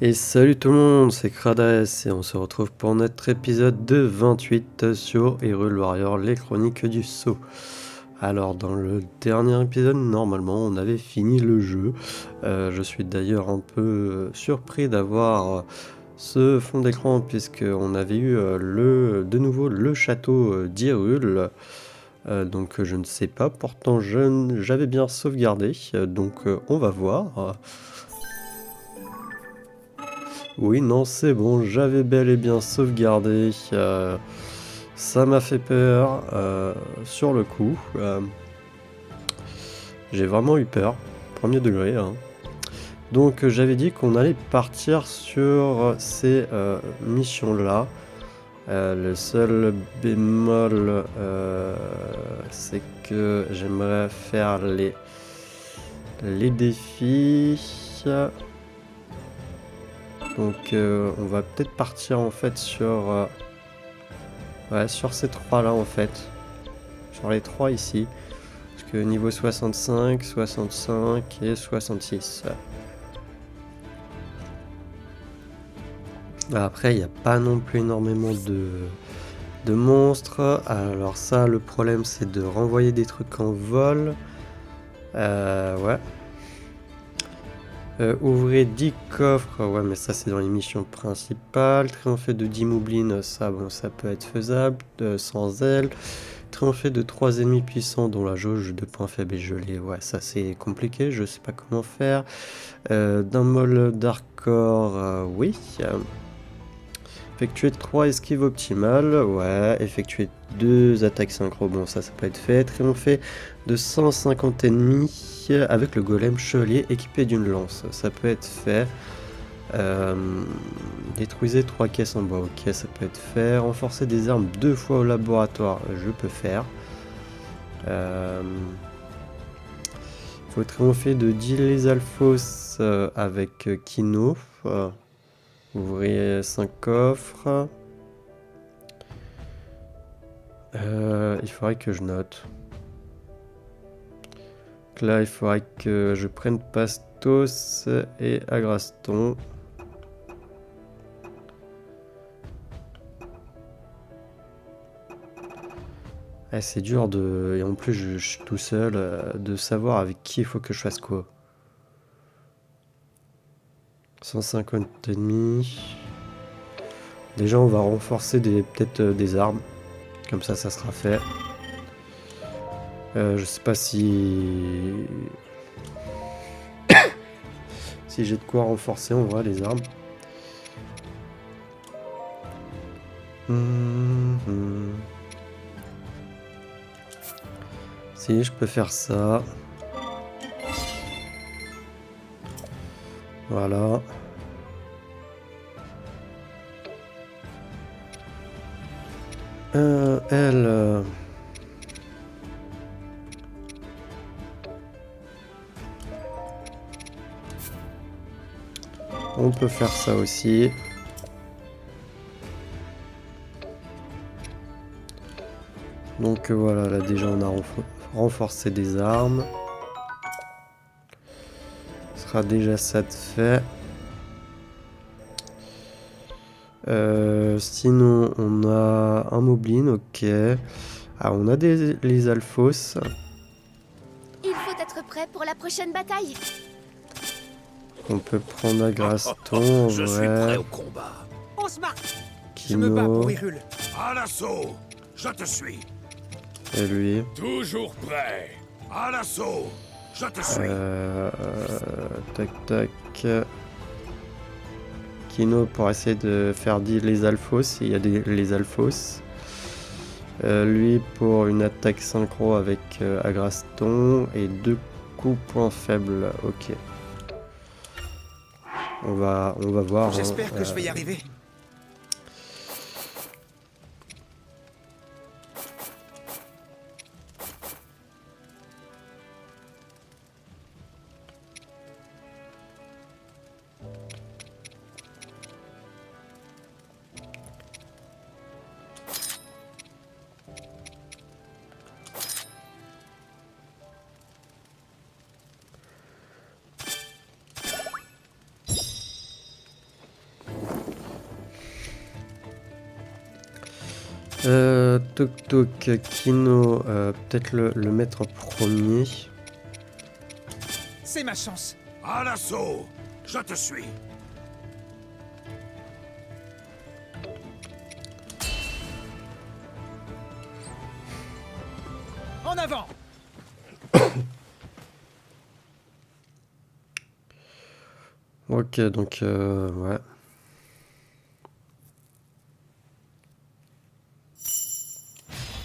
Et salut tout le monde, c'est Krades et on se retrouve pour notre épisode de 28 sur Hyrule Warrior, les chroniques du sceau. Alors dans le dernier épisode, normalement on avait fini le jeu. Je suis d'ailleurs un peu surpris d'avoir ce fond d'écran puisqu'on avait eu de nouveau le château d'Hyrule. Donc je ne sais pas, pourtant j'avais bien sauvegardé, donc on va voir. Oui, non, c'est bon, j'avais bel et bien sauvegardé. Ça m'a fait peur sur le coup. J'ai vraiment eu peur, premier degré. Hein. Donc j'avais dit qu'on allait partir sur ces missions-là. Le seul bémol, c'est que j'aimerais faire les défis. Donc on va peut-être partir en fait sur ces trois-là en fait. Sur les trois ici. Parce que niveau 65, 65 et 66. Après, il n'y a pas non plus énormément de monstres. Alors ça, le problème, c'est de renvoyer des trucs en vol. Ouais. Ouvrez 10 coffres. Ouais, mais ça, c'est dans les missions principales. Triompher de 10 moblines, ça, bon, ça peut être faisable. Sans elle. Triompher de 3 ennemis puissants dont la jauge de points faibles est gelée. Ouais, ça, c'est compliqué. Je sais pas comment faire. D'un mol d'hardcore, oui. Effectuer 3 esquives optimales, ouais. Effectuer 2 attaques synchro, bon ça peut être fait. Triompher de 150 ennemis avec le golem chevalier équipé d'une lance, ça peut être fait. Détruisez 3 caisses en bois, ok ça peut être fait. Renforcer des armes 2 fois au laboratoire, je peux faire. Faut triompher de 10 les alphos avec Kino. Ouvrez 5 coffres. Il faudrait que je note. Donc là, il faudrait que je prenne Pastos et Agraston. C'est dur de... Et en plus, je suis tout seul, de savoir avec qui il faut que je fasse quoi. 150 ennemis. Déjà, on va renforcer peut-être des armes. Comme ça sera fait. Je sais pas si... si j'ai de quoi renforcer en vrai les armes. Si, je peux faire ça. Voilà. Elle... On peut faire ça aussi. Donc voilà, là déjà on a renforcé des armes. Ce sera déjà ça de fait. Sinon on a un moblin, ok. Ah, on a les alphos. Il faut être prêt pour la prochaine bataille. On peut prendre Agraston en Je suis vrai. prêt au combat. On se marque. Je Kino. me bats pour Hyrule. À l'assaut. Je te suis. Et lui. Toujours prêt. À l'assaut. Je te suis. Tac tac. Kino pour essayer de faire dire les alphos. Il y a les alphos. Lui pour une attaque synchro avec Agraston et 2 coups points faibles. Ok. On va voir. J'espère que je vais y arriver. Toc Toc, Kino, peut-être le mettre en premier. C'est ma chance. À l'assaut! Je te suis! En avant. Ok, donc ouais.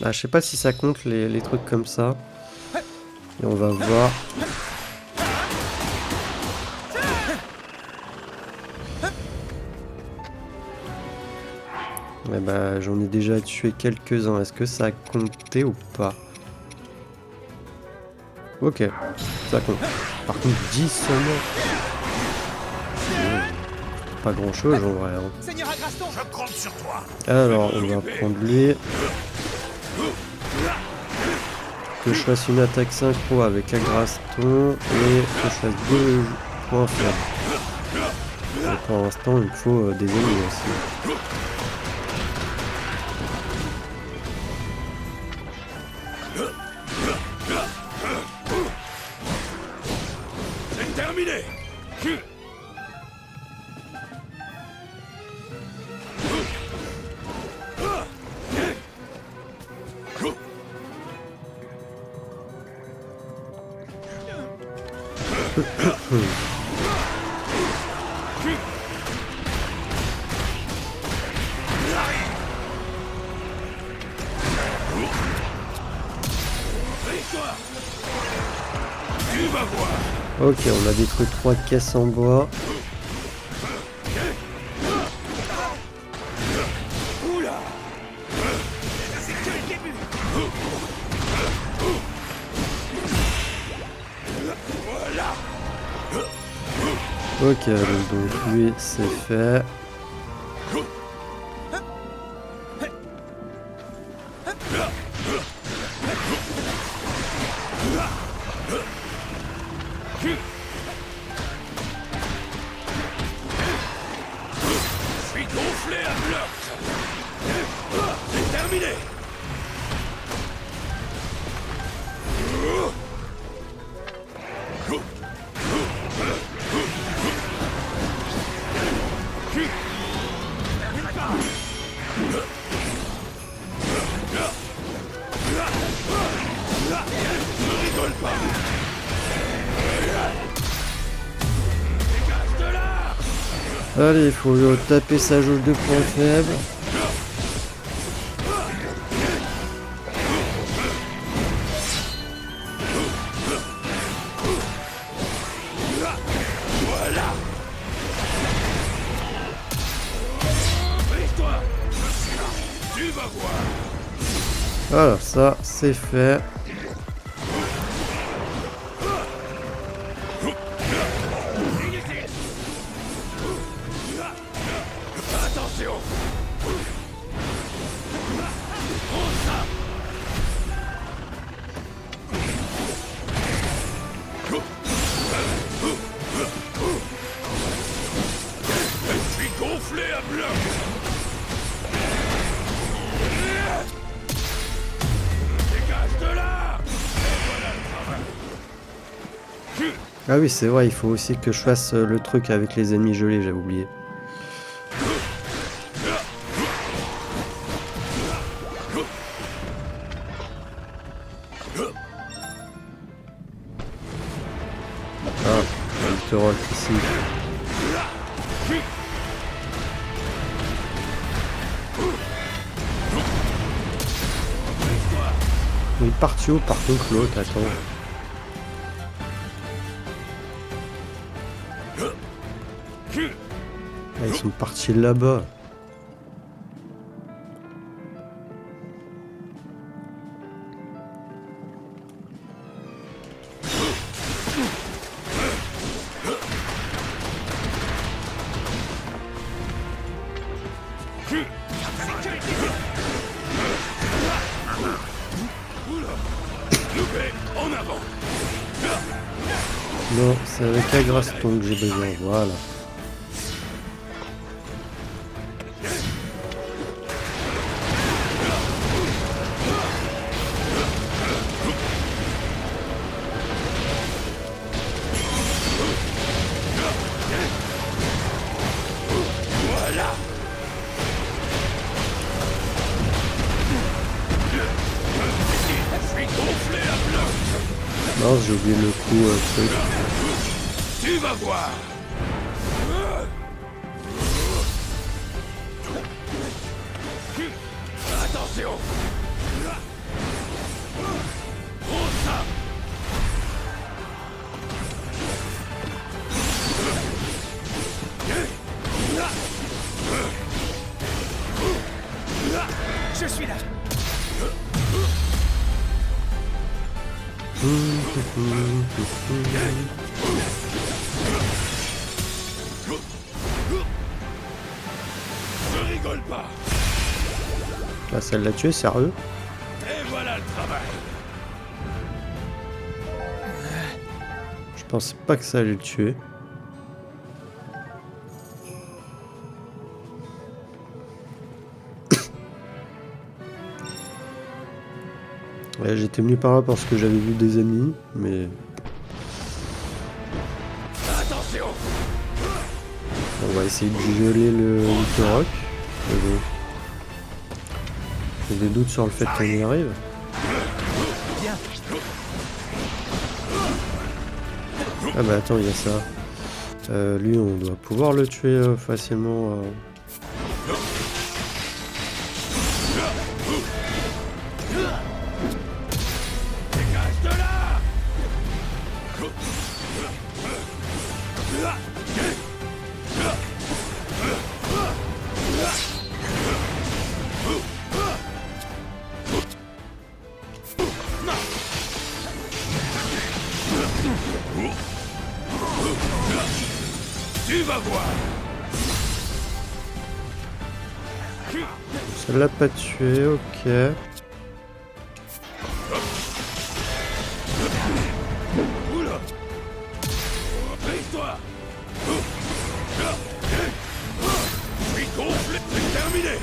Ah, je sais pas si ça compte les trucs comme ça. Et on va voir. Ouais, bah, j'en ai déjà tué quelques-uns. Est-ce que ça a compté ou pas? Ok, ça compte. Par contre, 10 seulement. Pas grand-chose en vrai. Hein. Seigneur Agraston. Je compte sur toi! Alors, on va prendre lui. Que je fasse une attaque synchro avec Agraston et que je fasse 2 points faibles. Et pour l'instant, il me faut des ennemis aussi. C'est terminé! Tu vas voir! Ok, on a détruit 3 caisses en bois. Oula! Voilà! Ok, donc lui c'est fait. Je suis gonflé à bloc! C'est terminé! Ne rigole pas! Dégage de là! Allez, il faut taper sa jauge de points faibles. Voilà! Brise-toi! Je suis là! Tu vas voir! Voilà, ça c'est fait. Attention! Je suis gonflé à bloc! Dégage de là! Et voilà le travail! Ah oui, c'est vrai, il faut aussi que je fasse le truc avec les ennemis gelés, j'avais oublié. Ah, un littoral ici. Il est parti où par contre l'autre, attends. Ah, ils sont partis là-bas. Loupé, en avant! Non, c'est avec Agraston que j'ai besoin, voilà. j'ai oublié le coup truc. Tu vas voir. Attention. Oh ça. Je suis là. Je rigole pas. Là, ça l'a tué, sérieux? Et voilà le travail. Je pensais pas que ça allait le tuer. Ouais, j'étais venu par là parce que j'avais vu des ennemis, mais Attention. on va essayer de geler le rock. Mais bon. J'ai des doutes sur le fait qu'on y arrive. Bien. Ah bah attends, il y a ça. Lui, on doit pouvoir le tuer facilement. Dégage de là. Tu vas voir. Ça l'a pas tué, ok. Oula. Brise-toi. Je suis gonflé. C'est terminé.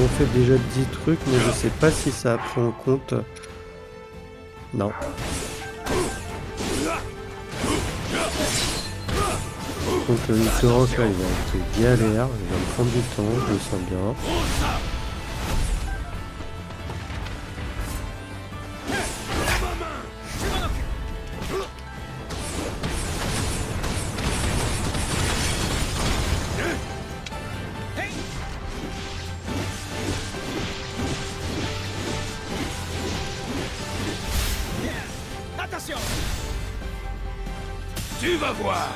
On fait déjà 10 trucs, mais je sais pas si ça a pris en compte. Non. Donc le Victorok là, il va être galère, il va me prendre du temps, je le sens bien. Attention. Tu vas voir.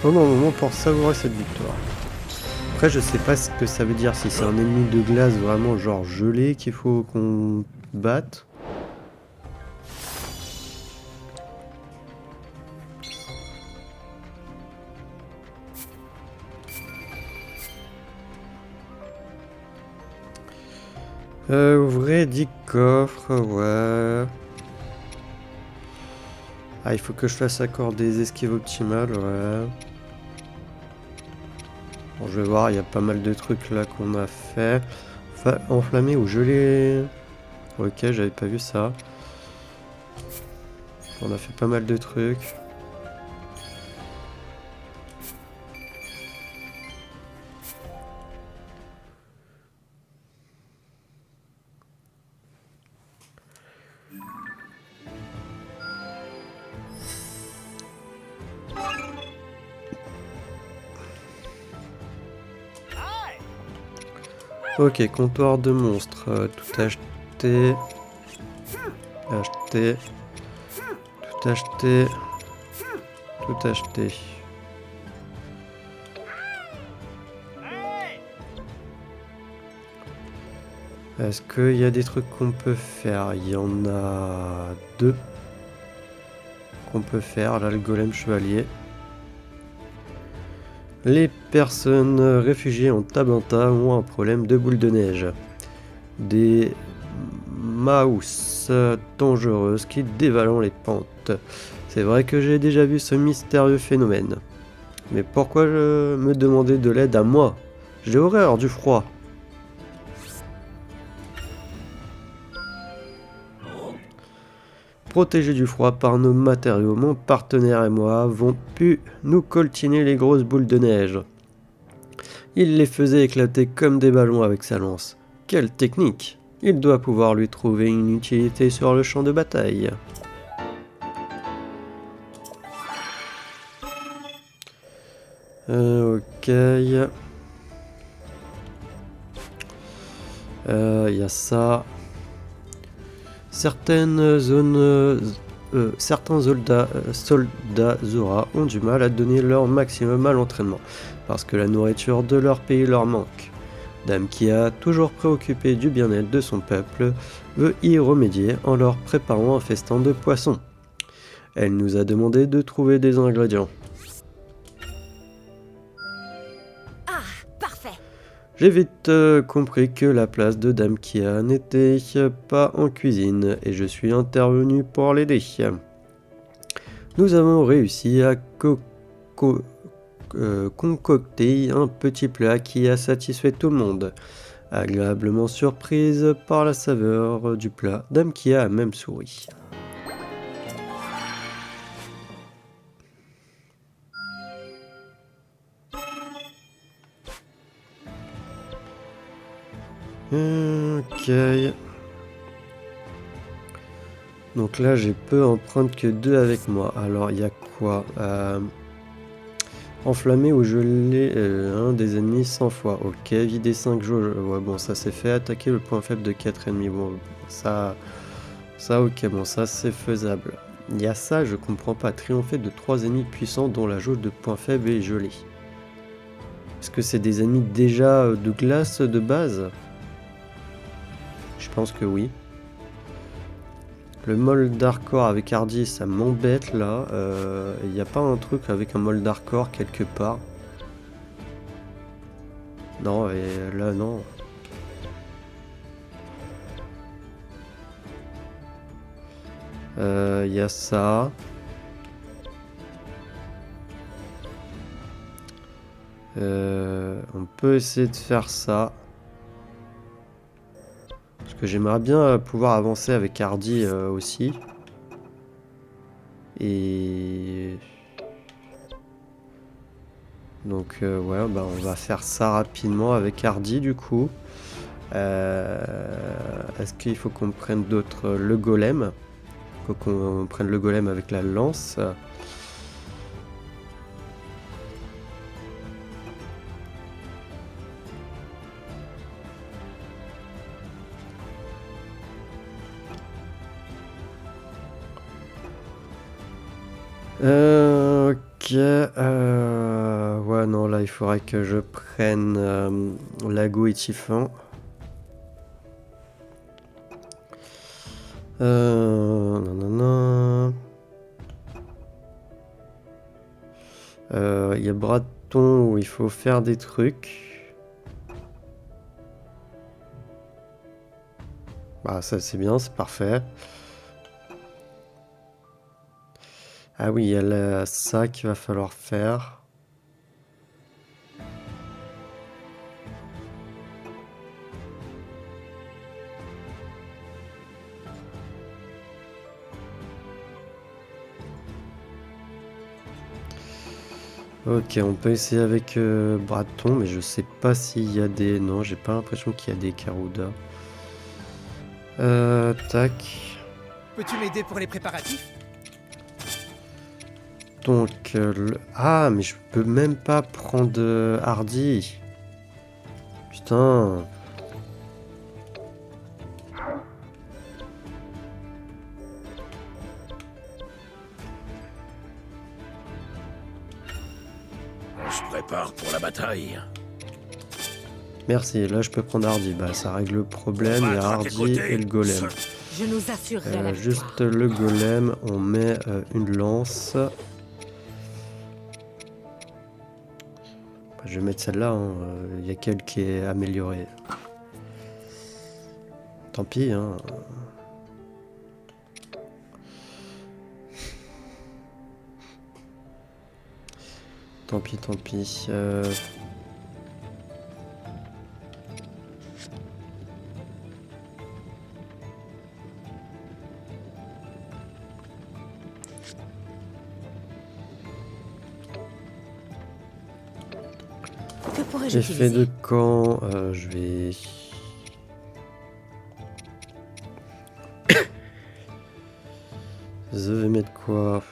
Au moment pour savourer cette victoire. Après, je sais pas ce que ça veut dire, si c'est un ennemi de glace vraiment genre gelé qu'il faut qu'on batte. Ouvrez 10 coffres, ouais. Ah, il faut que je fasse accord des esquives optimales, ouais. Bon, je vais voir, il y a pas mal de trucs là qu'on a fait. Enflammé ou gelé. Ok, j'avais pas vu ça. On a fait pas mal de trucs. Ok, comptoir de monstres. Tout acheté. Acheté. Tout acheté. Tout acheté. Est-ce qu'il y a des trucs qu'on peut faire? Il y en a deux. qu'on peut faire. Là, le golem chevalier. Les personnes réfugiées en Tabanta ont un problème de boule de neige. Des mousses dangereuses qui dévalent les pentes. C'est vrai que j'ai déjà vu ce mystérieux phénomène. Mais pourquoi me demander de l'aide à moi? J'ai horreur du froid. Protégés du froid par nos matériaux, mon partenaire et moi avons pu nous coltiner les grosses boules de neige. Il les faisait éclater comme des ballons avec sa lance. Quelle technique! Il doit pouvoir lui trouver une utilité sur le champ de bataille. Ok. Il y a ça. Certaines zones, certains soldats Zora ont du mal à donner leur maximum à l'entraînement, parce que la nourriture de leur pays leur manque. Dame Kia, toujours préoccupée du bien-être de son peuple, veut y remédier en leur préparant un festin de poissons. Elle nous a demandé de trouver des ingrédients. J'ai vite compris que la place de Dame Kia n'était pas en cuisine et je suis intervenu pour l'aider. Nous avons réussi à concocter un petit plat qui a satisfait tout le monde. Agréablement surprise par la saveur du plat, Dame Kia a même souri. Ok. Donc là, j'ai peux en prendre que 2 avec moi. Alors, il y a quoi? Enflammer ou geler un des ennemis 100 fois. Ok, vider 5 jauges. Ouais, bon, ça c'est fait. Attaquer le point faible de 4 ennemis. Bon, ça ok, bon, ça c'est faisable. Il y a ça, je comprends pas. Triompher de 3 ennemis puissants dont la jauge de point faible est gelée. Est-ce que c'est des ennemis déjà de glace de base? Je pense que oui. Le Moldarkor avec Hardy, ça m'embête là. Il n'y a pas un truc avec un Moldarkor quelque part? Non, et là non. Il y a ça. On peut essayer de faire ça. Parce que j'aimerais bien pouvoir avancer avec Hardy aussi. Et... Donc ouais, bah, on va faire ça rapidement avec Hardy du coup. Est-ce qu'il faut qu'on prenne d'autres... Le golem. Il faut qu'on prenne le golem avec la lance. Ok, ouais non là il faudrait que je prenne Lago et Typhon. Nanana. Il y a Braton où il faut faire des trucs. Bah ça c'est bien, c'est parfait. Ah oui, il y a ça qu'il va falloir faire. Ok, on peut essayer avec Braton, mais je sais pas s'il y a des... Non, j'ai pas l'impression qu'il y a des Karuda. Tac. Peux-tu m'aider pour les préparatifs? Donc, ah, mais je peux même pas prendre Hardy. Putain. On se prépare pour la bataille. Merci, là je peux prendre Hardy. Bah, ça règle le problème. Il y a Hardy et le golem. Je nous assurerai la Juste victoire. le golem, on met une lance. Bah, je vais mettre celle-là, il y a qu'elle qui est améliorée. Tant pis, hein. Tant pis, tant pis. Que pourrais-je Effet utiliser? de camp, je vais... Je vais mettre quoi?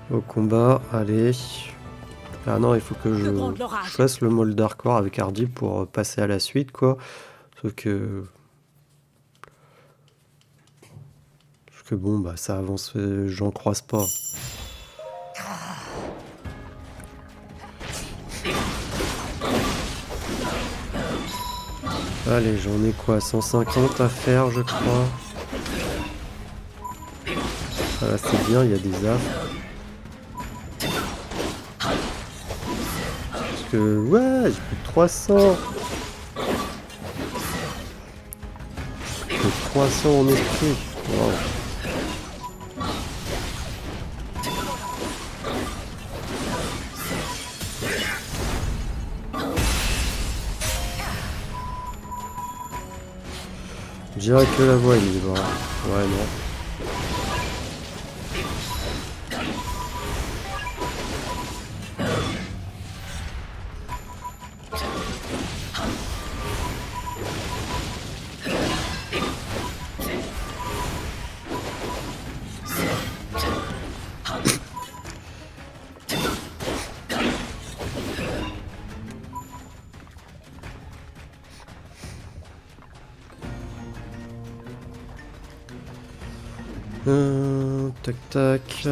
Au combat, allez. Ah non, il faut que Que gronde je l'orage. fasse le Moldarkor avec Hardy pour passer à la suite, quoi. Sauf que... Parce que bon, bah ça avance, j'en croise pas. Allez, j'en ai quoi, 150 à faire, je crois. Voilà, c'est bien, il y a des affres. Parce que, ouais, j'ai plus de 300. J'ai plus de 300 en esprit. Wow. Je dirais que la voie est libre. Ouais, non. Tac tac.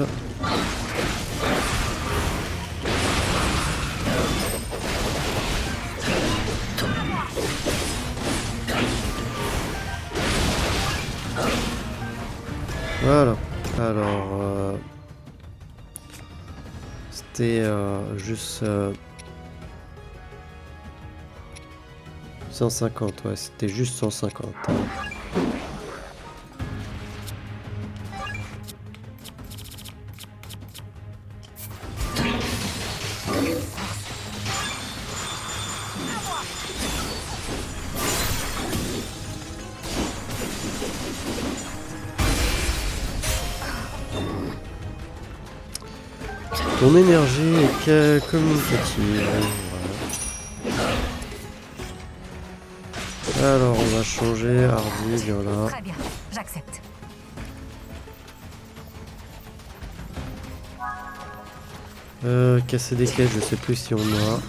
Voilà. Alors, c'était juste 150. Ouais, c'était juste 150. Ton énergie est communicative. Voilà. Alors on va changer Hardy, voilà. Très bien, j'accepte. Casser des quêtes, je sais plus si on a.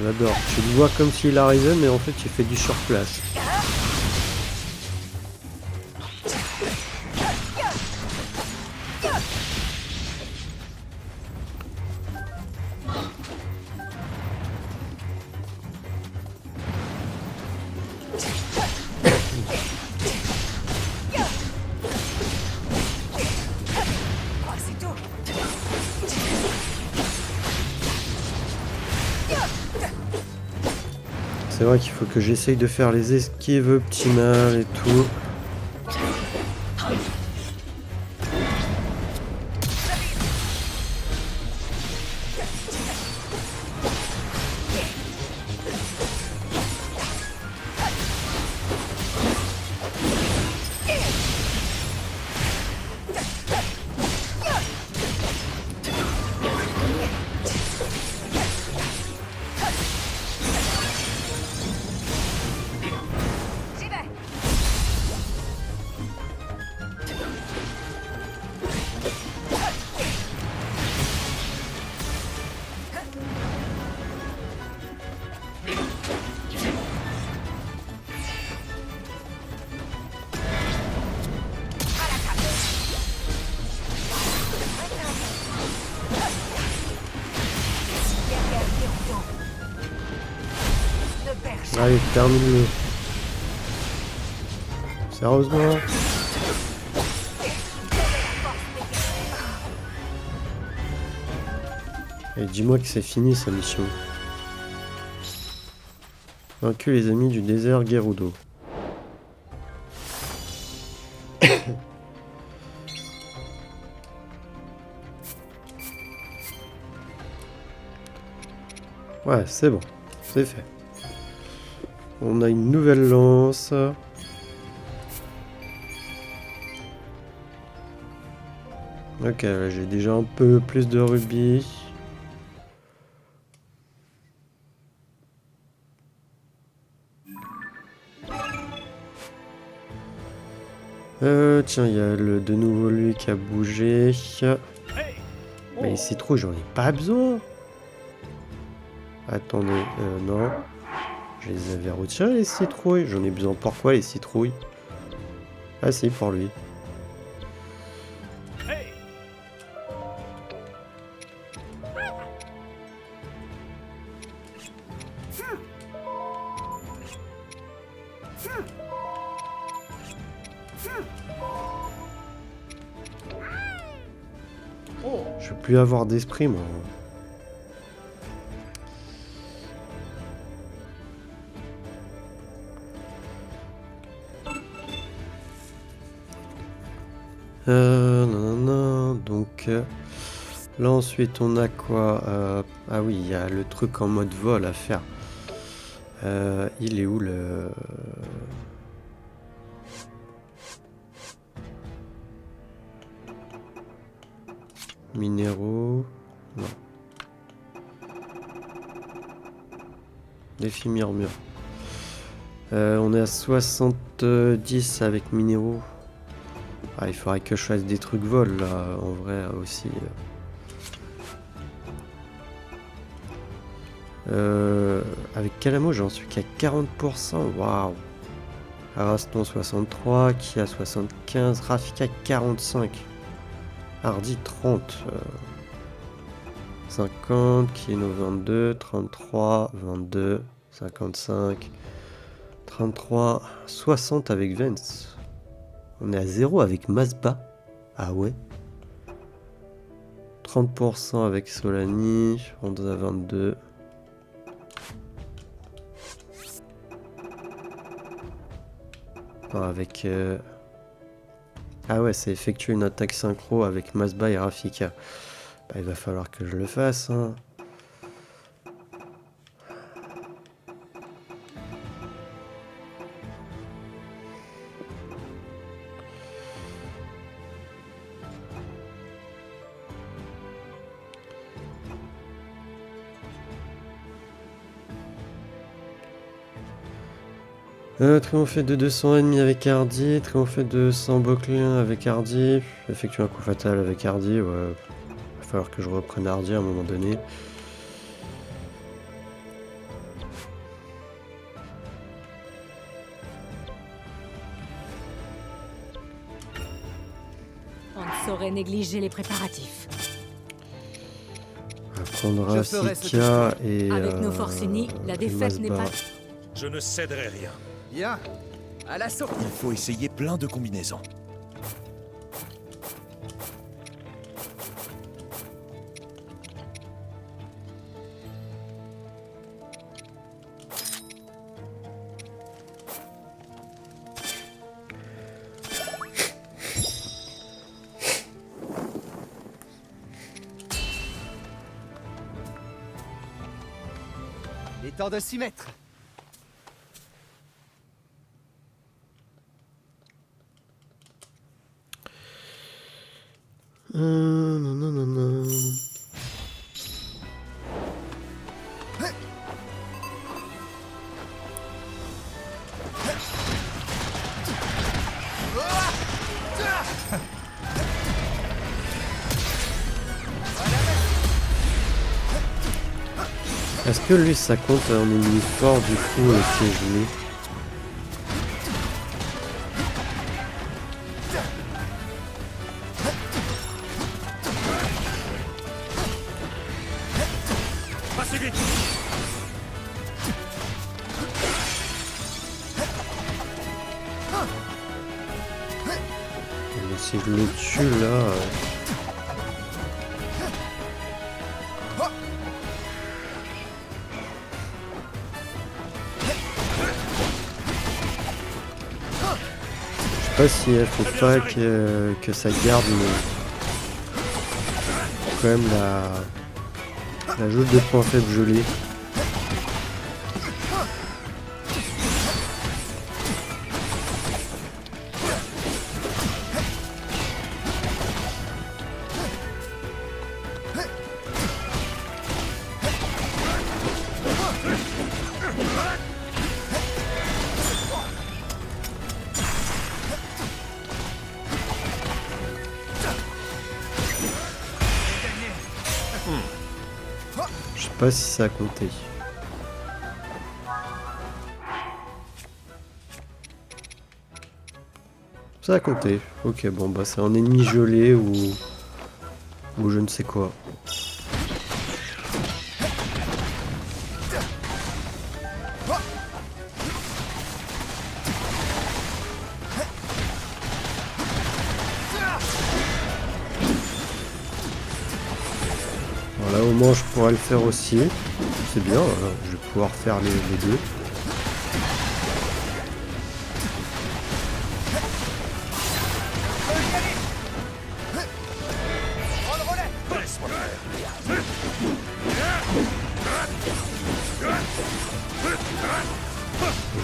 J'adore. Tu le vois comme s'il a Risen, mais en fait il fait du surplace. Oh, c'est tout. C'est vrai qu'il faut que j'essaye de faire les esquives optimales et tout. Allez, termine-le. Sérieusement? Et dis-moi que c'est fini sa mission. Vaincu les amis du désert Gerudo. Ouais, c'est bon, c'est fait. On a une nouvelle lance. Ok, là j'ai déjà un peu plus de rubis. Tiens, il y a de nouveau lui qui a bougé. Mais les citrouilles, j'en ai pas besoin. Attendez, non. Je les avais retirés les citrouilles. J'en ai besoin pourquoi les citrouilles? Ah si, pour lui. Je veux plus avoir d'esprit, moi. Nanana, donc là ensuite on a quoi? Ah oui, il y a le truc en mode vol à faire. Il est où le... Minéraux... Non. Défi murmure. On est à 70 avec minéraux. Ah, il faudrait que je fasse des trucs vol là, en vrai aussi. Avec Calamo, j'en suis qu'à 40%. Waouh! Araston 63, Kia 75, Rafika 45, Hardy 30, 50, Kino 22, 33, 22, 55, 33, 60 avec Vence. On est à 0 avec Mazba. Ah ouais. 30% avec Solani. On est à 22. Non, avec... Ah ouais, c'est effectuer une attaque synchro avec Mazba et Rafika. Bah, il va falloir que je le fasse, hein. Triompher de 200 ennemis avec Hardy, triompher de 100 boclins avec Hardy, effectuer un coup fatal avec Hardy, ouais. Il va falloir que je reprenne Hardy à un moment donné. On ne saurait négliger les préparatifs. On va prendre Rafika et... Avec nos forces unies, la défaite n'est pas... Je ne céderai rien. Bien. À l'assaut. Il faut essayer plein de combinaisons. Il est temps de s'y mettre. Non, non, non, non. Est-ce que lui ça compte en ennemi fort du coup qui est gelé? si je le tue là... Je sais pas si elle faut pas que ça garde quand même la jauge de points faibles gelée. Je sais pas si ça a compté. Ça a compté. Ok, bon bah c'est un ennemi gelé ou je ne sais quoi. Voilà, au moins je pourrais le faire aussi. C'est bien, je vais pouvoir faire les deux.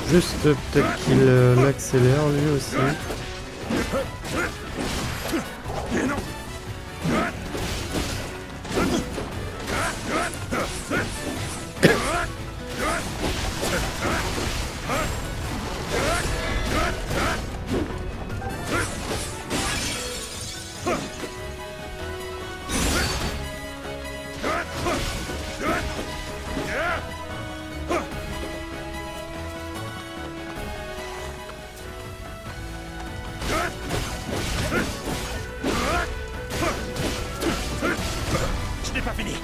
Juste peut-être qu'il l'accélère lui aussi. Je n'ai pas fini.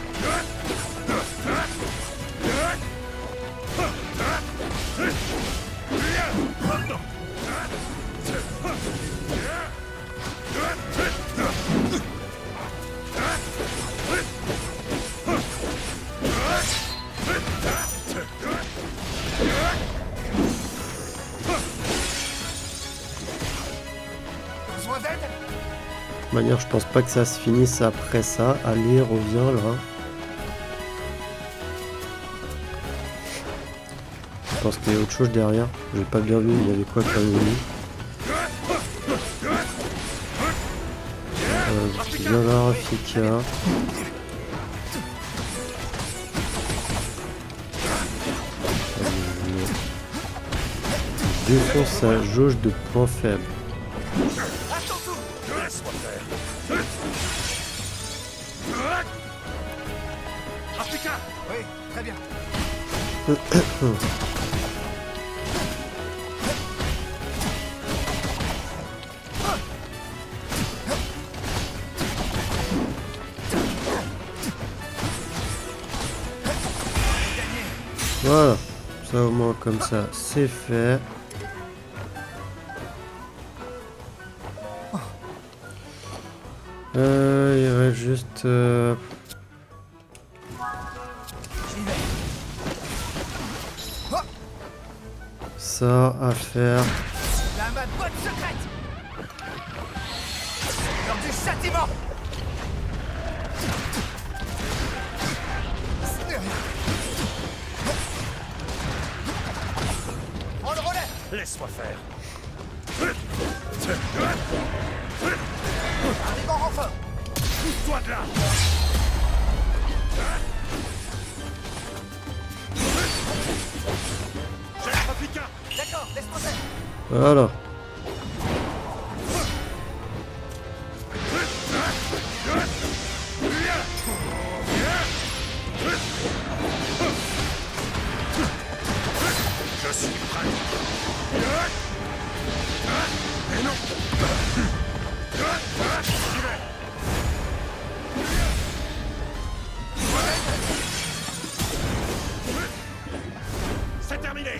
Besoin d'aide? De toute manière, je pense pas que ça se finisse après ça. Allez, reviens là. Je pense qu'il y a autre chose derrière. J'ai pas bien vu, il y avait quoi comme ennemi. Viens là, Rafika. Défonce sa jauge de points faibles. Laisse-moi faire. Africa. Oui, très bien. Voilà. Ça au moins comme ça, c'est fait. Il reste juste... ça à faire. La ma botte secrète. Lors du châtiment. Prends le relais. Laisse-moi faire. Arrive en renfort. Pousse-toi de là. Chef Africa. D'accord, laisse-moi faire. Voilà. Je suis prêt. Mais non. J'y vais. C'est terminé.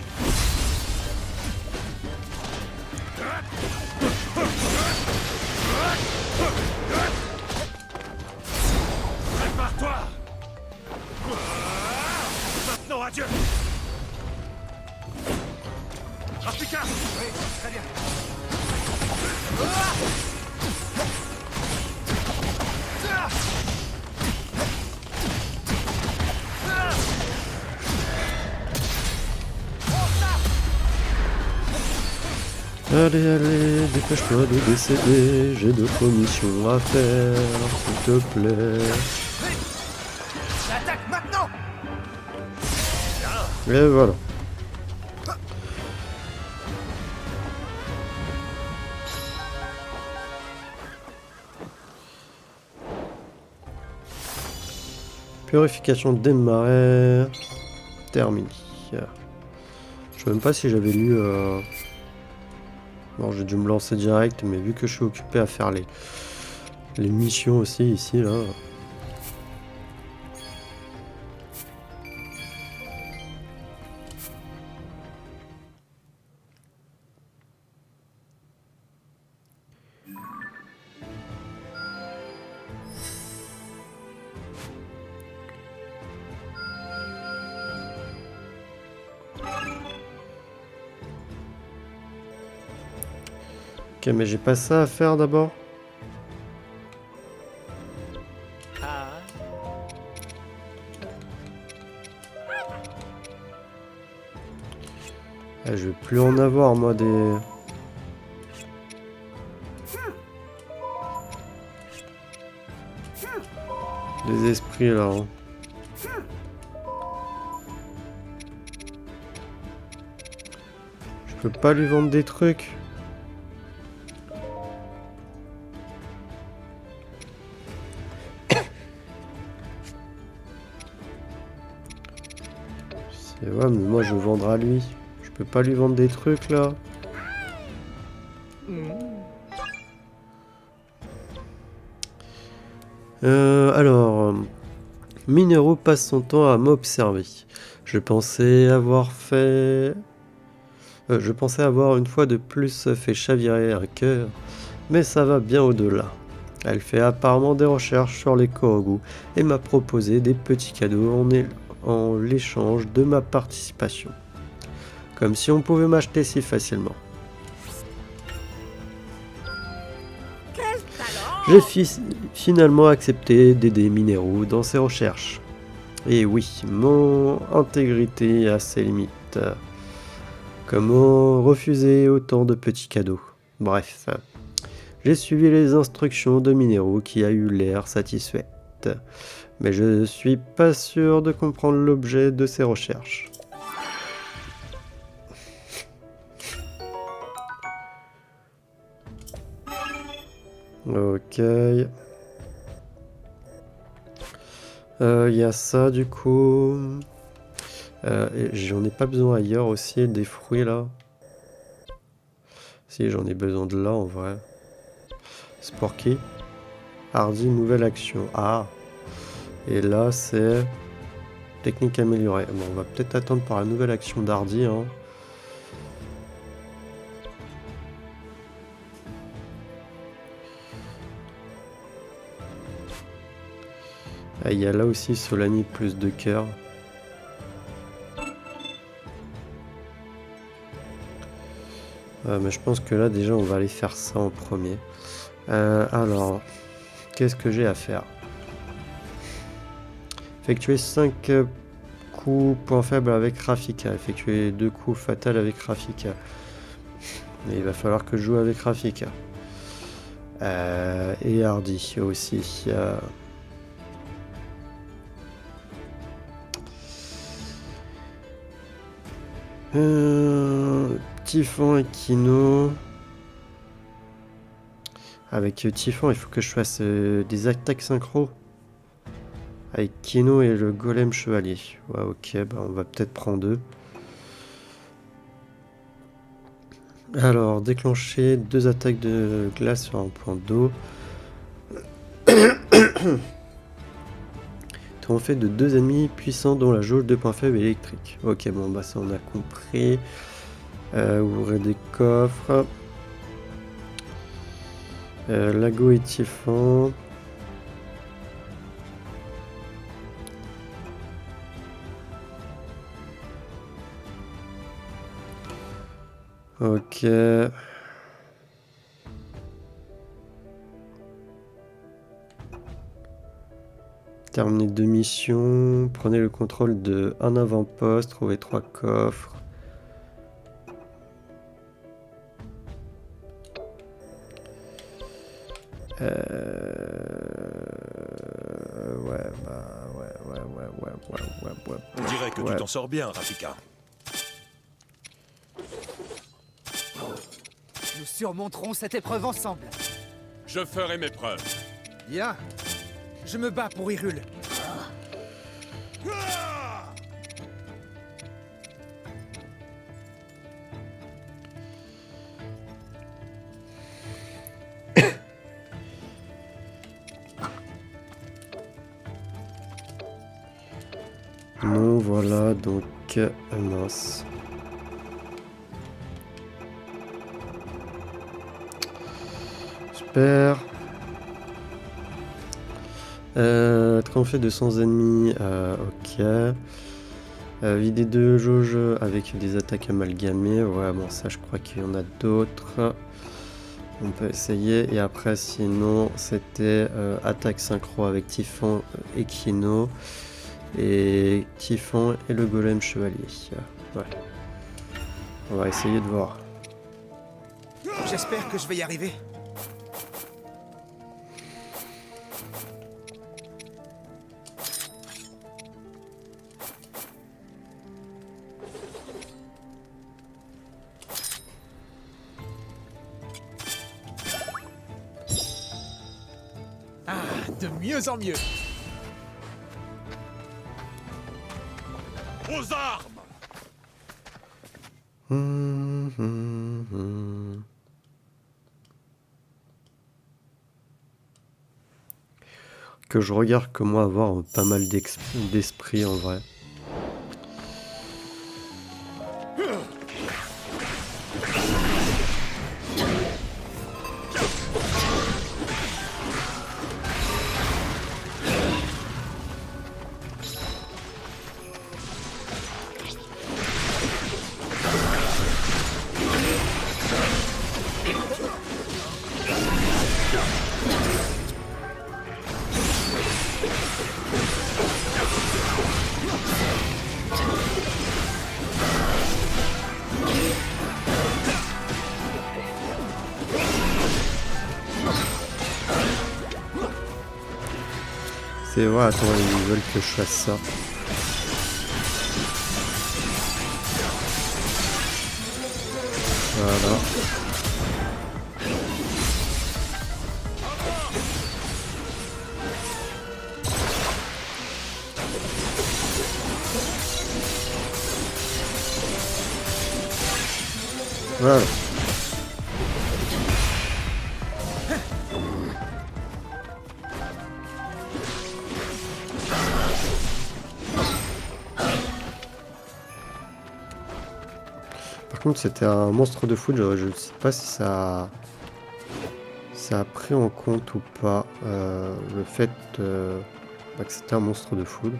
adieu. Rafika. Oui, très bien. Allez, allez, dépêche-toi de décéder, j'ai d'autres missions à faire, s'il te plaît. J'attaque maintenant. Et voilà. Purification des marais. Terminé. Je sais même pas si j'avais lu... Bon, j'ai dû me lancer direct, mais vu que je suis occupé à faire les missions aussi ici, là... Ok, mais j'ai pas ça à faire d'abord. Ah, je vais plus en avoir, moi, des esprits, là. Hein. Je peux pas lui vendre des trucs. C'est vrai, mais moi, je vendrai à lui. Je peux pas lui vendre des trucs, là. Alors, Mineru passe son temps à m'observer. Je pensais avoir une fois de plus fait chavirer un cœur, mais ça va bien au-delà. Elle fait apparemment des recherches sur les Korogu et m'a proposé des petits cadeaux en l'échange de ma participation. Comme si on pouvait m'acheter si facilement. J'ai finalement accepté d'aider Mineru dans ses recherches. Et oui, mon intégrité a ses limites. Comment refuser autant de petits cadeaux? Bref, j'ai suivi les instructions de Mineru qui a eu l'air satisfaite. Mais je suis pas sûr de comprendre l'objet de ses recherches. Ok. Il y a ça du coup. J'en ai pas besoin ailleurs aussi, des fruits là. Si, j'en ai besoin de là en vrai. Sporky. Hardy, nouvelle action. Ah. Et là c'est... Technique améliorée. Bon, on va peut-être attendre par la nouvelle action d'Hardy. Hein. Ah, il y a là aussi Solani plus de cœur. Mais je pense que là déjà on va aller faire ça en premier. Alors, qu'est-ce que j'ai à faire? Effectuer 5 coups points faibles avec Rafika. Effectuer 2 coups fatals avec Rafika. Et il va falloir que je joue avec Rafika. Et Hardy aussi. Typhon et Kino. Avec Typhon, il faut que je fasse des attaques synchro. Avec Kino et le golem chevalier. Ouais, ok, bah on va peut-être prendre 2. Alors, déclencher 2 attaques de glace sur un point d'eau. Fait de 2 ennemis puissants dont la jauge de points faibles électriques. Ok, bon, bah ça on a compris. Ouvrez des coffres. Lago et Typhon. Ok. Terminez 2 missions. Prenez le contrôle de un avant-poste. Trouvez 3 coffres. Ouais. On dirait que Ouais. tu t'en sors bien, Rafika. Nous surmonterons cette épreuve ensemble. Je ferai mes preuves. Bien. Je me bats pour Hyrule. Non, voilà, donc... mince. Super. Triompher de 100 ennemis, ok. Vider de jauge avec des attaques amalgamées, ouais, bon, ça je crois qu'il y en a d'autres. On peut essayer, et après, sinon, c'était attaque synchro avec Typhon et Kino. Et Typhon et le golem chevalier. Ouais. On va essayer de voir. J'espère que je vais y arriver. Ah, de mieux en mieux. Aux armes! Que je regarde que moi avoir pas mal d'esprit en vrai. C'est vrai, attends, ils veulent que je fasse ça. Voilà. Voilà. Par contre, c'était un monstre de foot. Je ne sais pas si ça a pris en compte ou pas le fait que c'était un monstre de foot.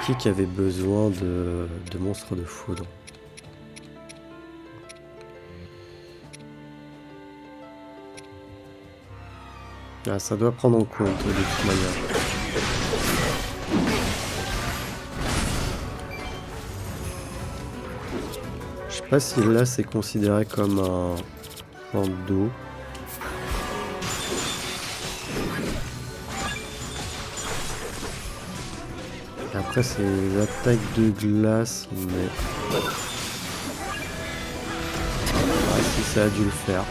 C'est qui avait besoin de monstres de foudre? Ah, ça doit prendre en compte de toute manière. Je sais pas si là c'est considéré comme un point d'eau. Après c'est l'attaque de glace, mais... Ah, si ça a dû le faire.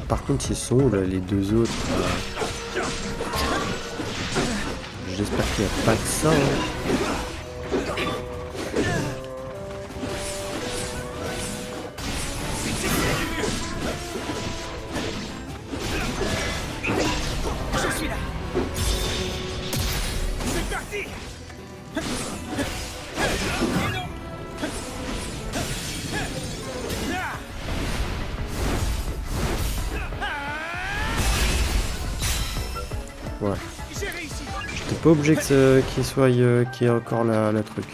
Par contre ils sont là, les deux autres. J'espère qu'il n'y a pas que ça. Hein. Ouais. J'étais pas obligé qu'il soit qu'il y ait encore la truc.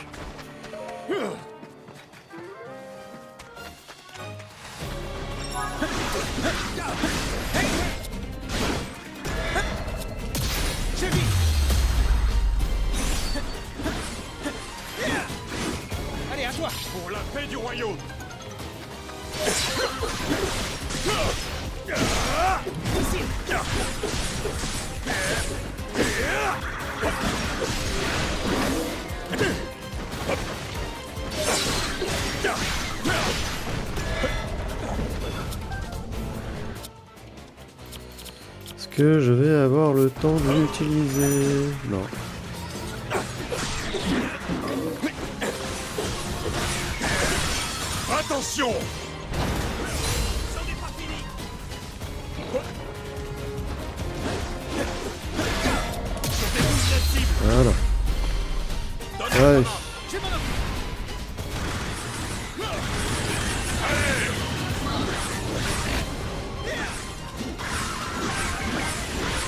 Allez, à toi. Pour la paix du royaume. Est-ce que je vais avoir le temps de l'utiliser? Non. Attention! Voilà. Allez.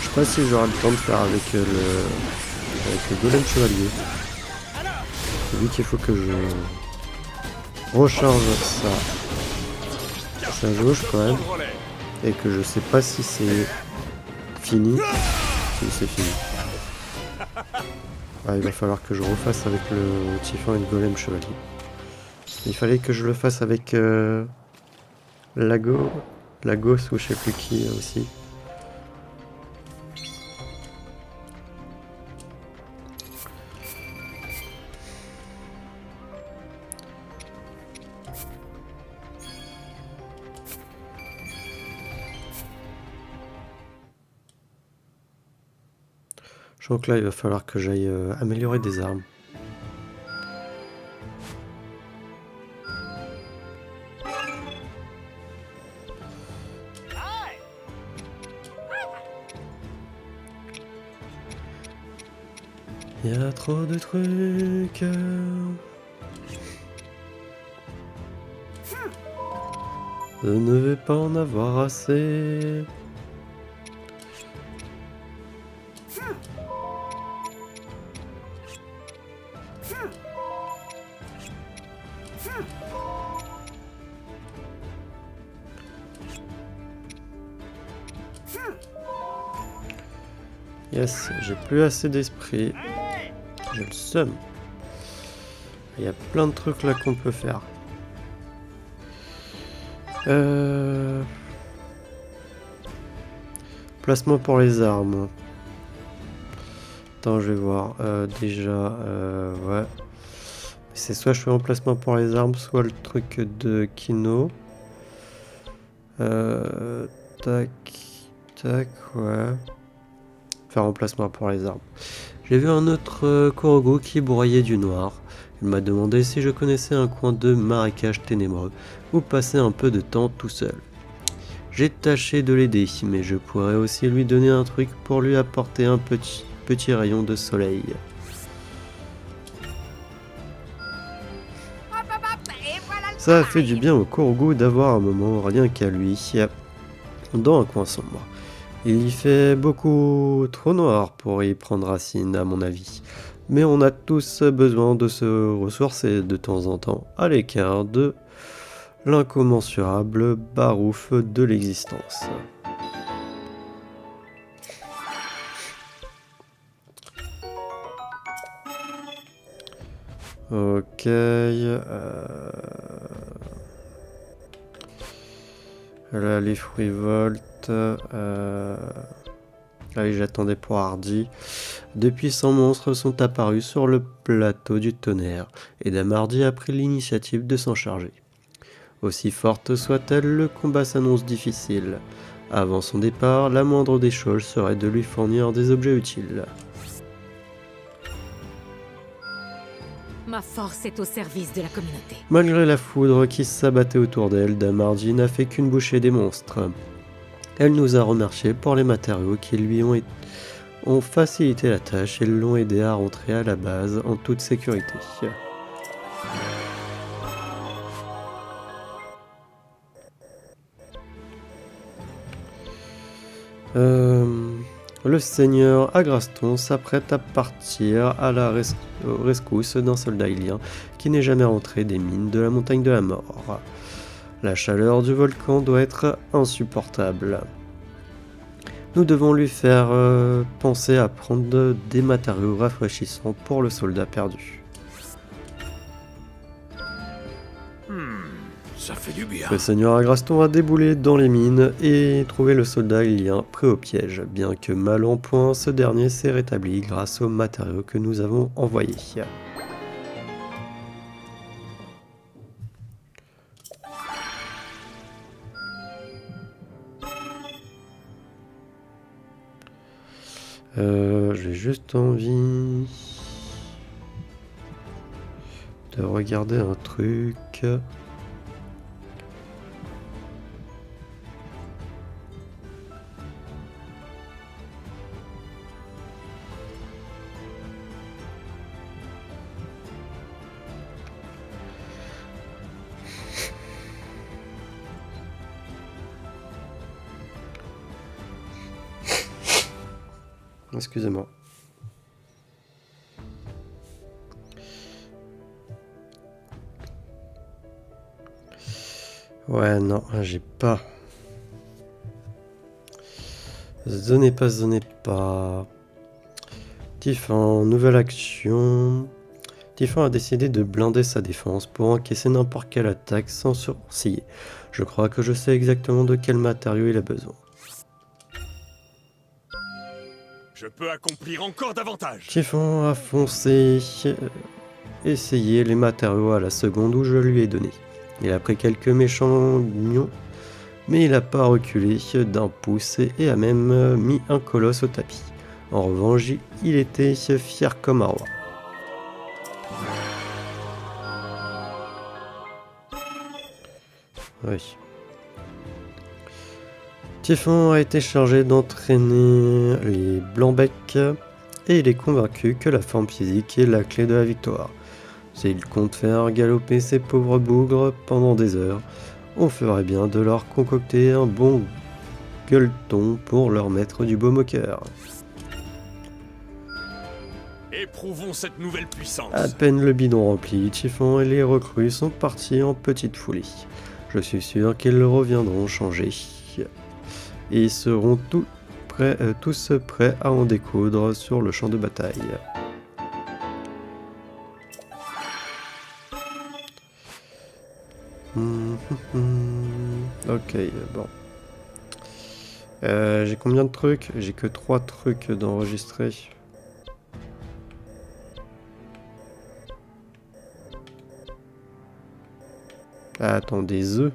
Je sais pas si j'aurai le temps de faire avec le golem chevalier. C'est lui qu'il faut que je recharge sa jauge quand même. Et que je sais pas si c'est fini. Si c'est fini. Ah, il va falloir que je refasse avec le typhon et le golem chevalier. Il fallait que je le fasse avec Lagos ou je sais plus qui aussi. Donc là, il va falloir que j'aille améliorer des armes. Il y a trop de trucs. Je ne vais pas en avoir assez. Yes, j'ai plus assez d'esprit. J'ai le seum. Il y a plein de trucs là qu'on peut faire. Placement pour les armes. Attends, je vais voir. Déjà, ouais. C'est soit je fais un placement pour les armes, soit le truc de Kino. Tac, tac, ouais. Faire un placement pour les armes. J'ai vu un autre Korogu qui broyait du noir. Il m'a demandé si je connaissais un coin de marécage ténébreux où passer un peu de temps tout seul. J'ai tâché de l'aider, mais je pourrais aussi lui donner un truc pour lui apporter un petit rayon de soleil. Ça a fait du bien au Korogu d'avoir un moment rien qu'à lui, dans un coin sombre. Il y fait beaucoup trop noir pour y prendre racine à mon avis, mais on a tous besoin de se ressourcer de temps en temps à l'écart de l'incommensurable barouf de l'existence. Ok. Là, les fruits voltent. Allez, j'attendais pour Hardy. De puissants monstres sont apparus sur le plateau du tonnerre, et Dame Hardy a pris l'initiative de s'en charger. Aussi forte soit-elle, le combat s'annonce difficile. Avant son départ, la moindre des choses serait de lui fournir des objets utiles. Ma force est au service de la communauté. Malgré la foudre qui s'abattait autour d'elle, Dame Hardy n'a fait qu'une bouchée des monstres. Elle nous a remerciés pour les matériaux qui lui ont ont facilité la tâche et l'ont aidé à rentrer à la base en toute sécurité. Le seigneur Agraston s'apprête à partir à la rescousse d'un soldat ilien qui n'est jamais rentré des mines de la montagne de la mort. La chaleur du volcan doit être insupportable. Nous devons lui faire penser à prendre des matériaux rafraîchissants pour le soldat perdu. Ça fait du bien. Le seigneur Agraston a déboulé dans les mines et trouvé le soldat ilien prêt au piège. Bien que mal en point, ce dernier s'est rétabli grâce aux matériaux que nous avons envoyés. J'ai juste envie de regarder un truc. Excusez-moi. Ouais, non, j'ai pas. Zonez pas. Typhon, nouvelle action. Typhon a décidé de blinder sa défense pour encaisser n'importe quelle attaque sans sourciller. Je crois que je sais exactement de quel matériau il a besoin. Je peux accomplir encore davantage. Typhon a foncé, essayé les matériaux à la seconde où je lui ai donné. Il a pris quelques méchants mignons, mais il n'a pas reculé d'un pouce et a même mis un colosse au tapis. En revanche, il était fier comme un roi. Oui. Typhon a été chargé d'entraîner les Blancs-Becs et il est convaincu que la forme physique est la clé de la victoire. S'il compte faire galoper ces pauvres bougres pendant des heures, on ferait bien de leur concocter un bon gueuleton pour leur mettre du baume au cœur. Éprouvons cette nouvelle puissance. À peine le bidon rempli, Typhon et les recrues sont partis en petite foulée. Je suis sûr qu'ils reviendront changer. Et ils seront tous prêts à en découdre sur le champ de bataille. Ok, bon. J'ai combien de trucs? J'ai que 3 trucs d'enregistrer. Ah, attends, des œufs?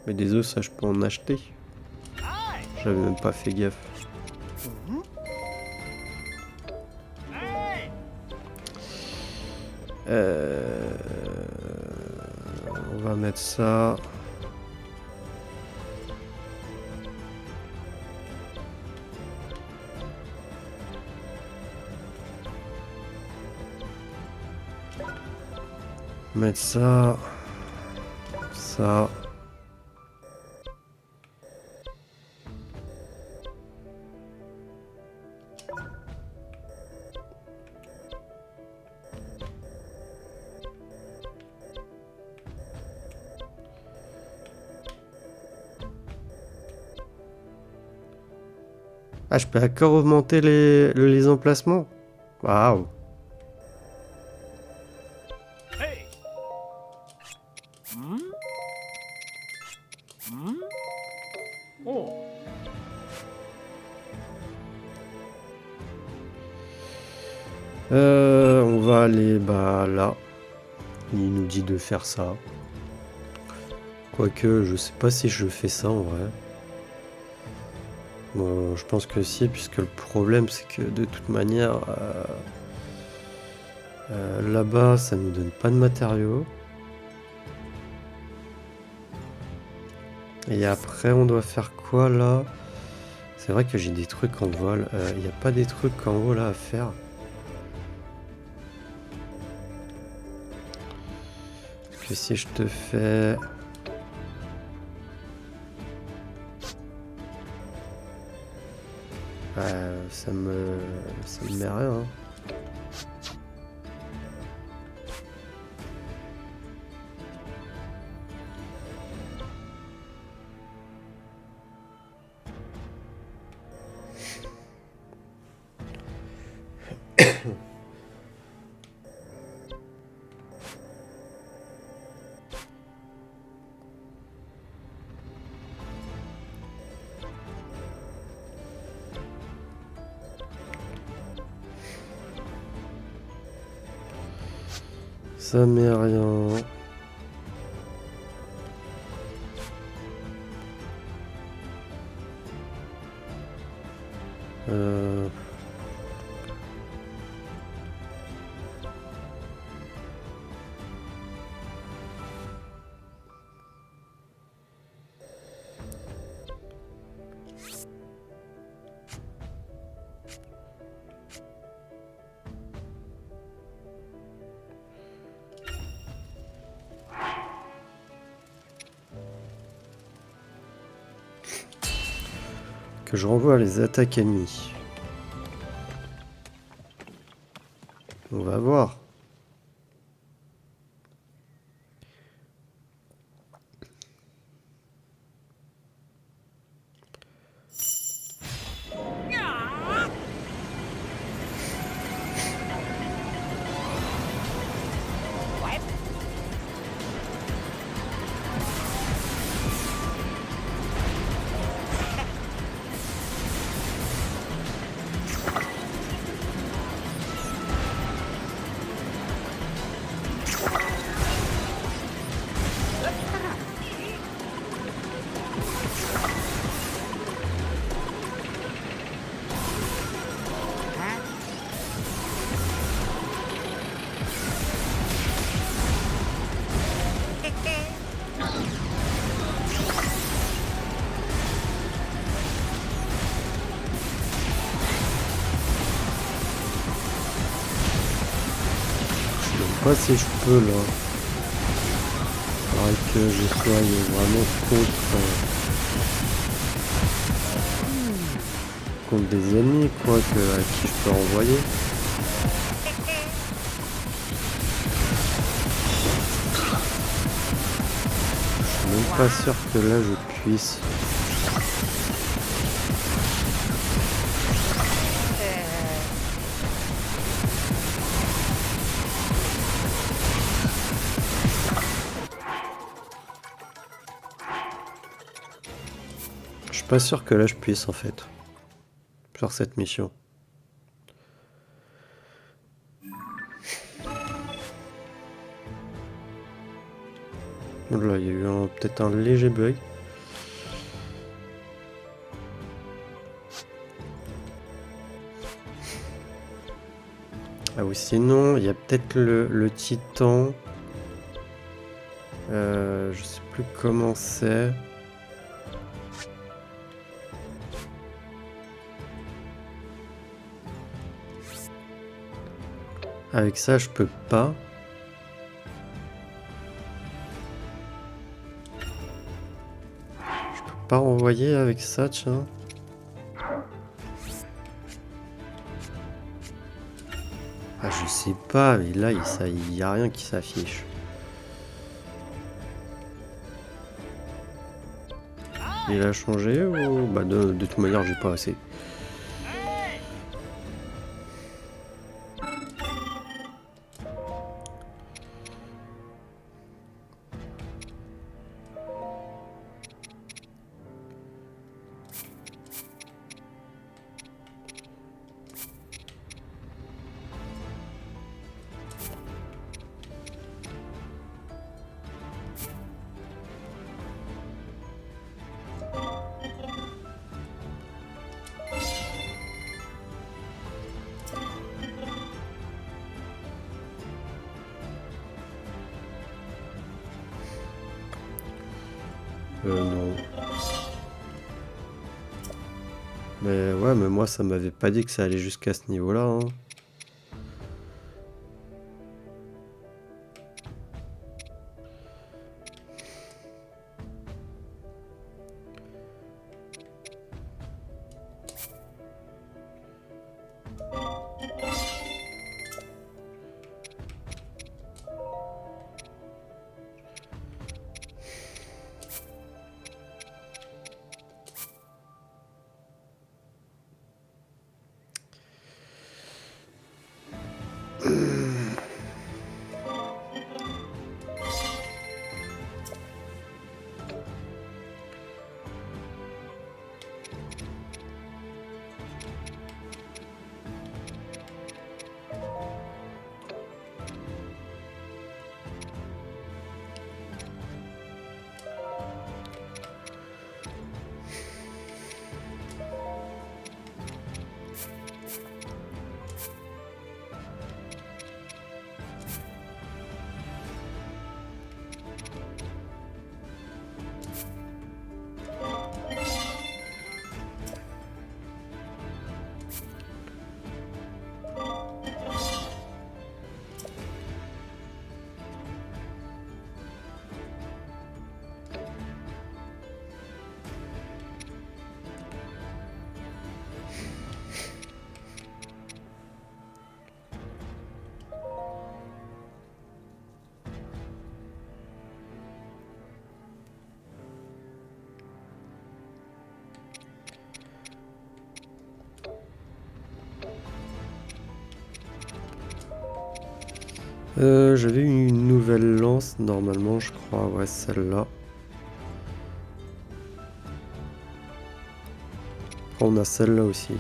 Mais des œufs, ça je peux en acheter. J'avais même pas fait gaffe. On va mettre ça. Mettre ça. Ça. Ah, je peux encore augmenter les emplacements? Waouh! Hey. Oh. On va aller là. Il nous dit de faire ça. Quoique, je sais pas si je fais ça en vrai. Bon, je pense que si, puisque le problème c'est que de toute manière, là-bas ça nous donne pas de matériaux. Et après on doit faire quoi là? C'est vrai que j'ai des trucs en vol. Il n'y a pas des trucs en haut là à faire. Parce que si je te fais... ça me met rien. Hein. Ça met rien. Que je renvoie les attaques ennemies. On va voir. Je sais pas si je peux là. Faudrait que je sois vraiment contre des ennemis quoi, à qui je peux envoyer. Je suis même pas sûr que là je puisse. Je suis pas sûr que là je puisse en fait. Sur cette mission. Là, il y a eu peut-être un léger bug. Ah oui, sinon, il y a peut-être le titan. Je sais plus comment c'est. Avec ça, je peux pas. Je peux pas renvoyer avec ça, tiens. Ah, je sais pas, mais là, il y a rien qui s'affiche. Il a changé ou... Bah, de toute manière, j'ai pas assez. Non. Mais ouais, mais moi ça m'avait pas dit que ça allait jusqu'à ce niveau-là, hein. J'avais une nouvelle lance normalement, je crois, ouais, celle-là. On a celle-là aussi.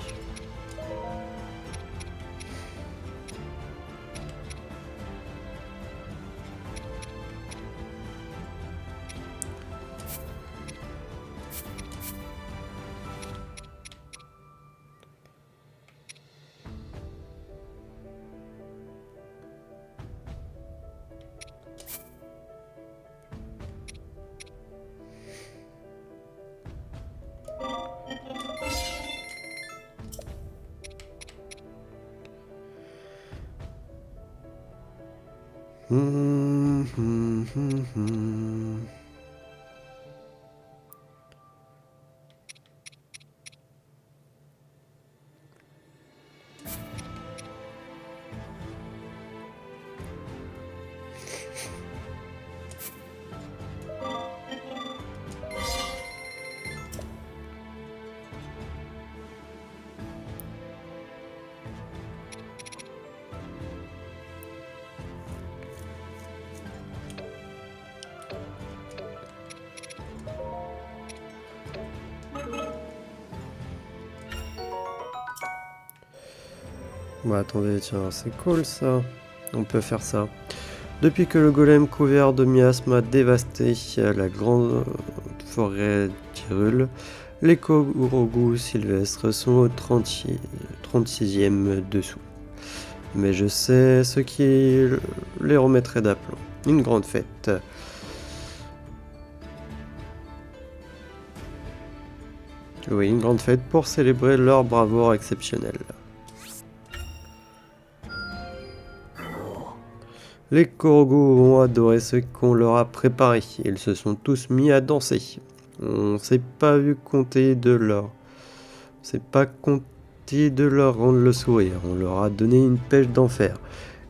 Hum, hum, hum, hum. Bah attendez, tiens, c'est cool ça. On peut faire ça. Depuis que le golem couvert de miasmes a dévasté la grande forêt d'Hyrule, les Korogus sylvestres sont au 36e dessous. Mais je sais ce qui les remettrait d'aplomb. Une grande fête. Oui, une grande fête pour célébrer leur bravoure exceptionnelle. Les Korogus ont adoré ce qu'on leur a préparé. Ils se sont tous mis à danser. On s'est pas vu compter de leur... C'est pas compté de leur rendre le sourire. On leur a donné une pêche d'enfer.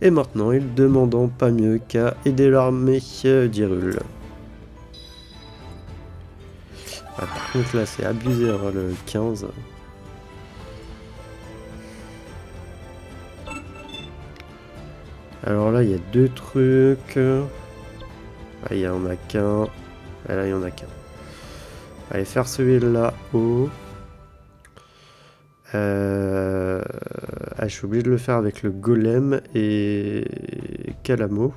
Et maintenant, ils demandent pas mieux qu'à aider l'armée d'Hyrule. Ah, par contre, là, c'est abusé, hein, le 15. Alors là, il y a deux trucs. Ah, il y en a qu'un. Ah, là, il y en a qu'un. Allez, faire celui-là haut. Ah, je suis obligé de le faire avec le golem et Calamo.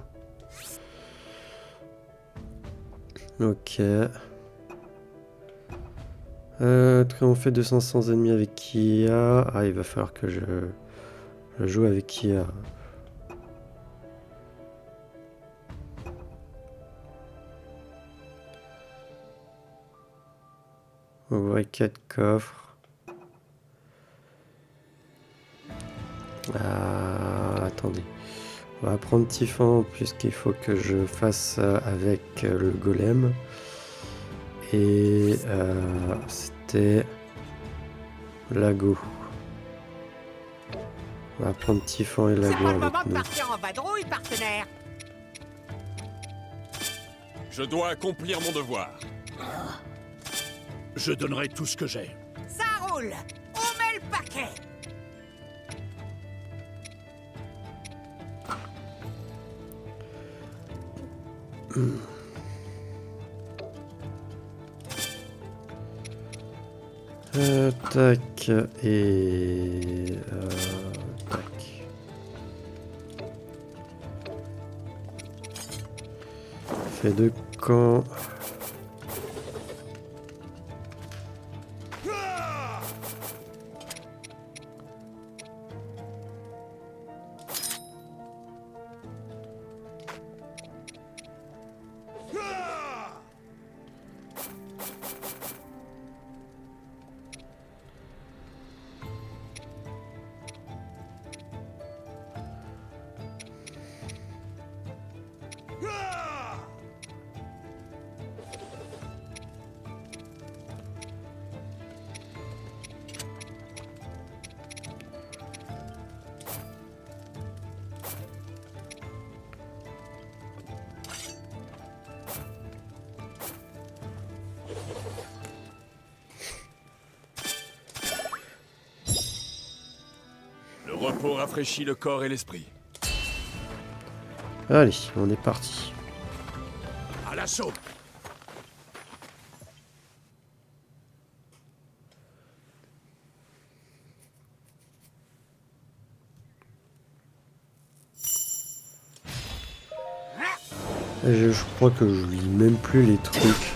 Ok. Triompher de 500 ennemis avec Kia. Ah, il va falloir que je joue avec Kia. Ouvrir 4 coffres. On va prendre Typhon puisqu'il faut que je fasse avec le golem. Et c'était Lago. On va prendre Typhon et C'est Lago pas le moment avec de nous. partir en vadrouille, partenaire. Je dois accomplir mon devoir. Je donnerai tout ce que j'ai. Ça roule. On met le paquet. Tac et tac. Fait deux camps. Le repos rafraîchit le corps et l'esprit. Allez, on est parti. À l'assaut. Et je crois que je lis même plus les trucs.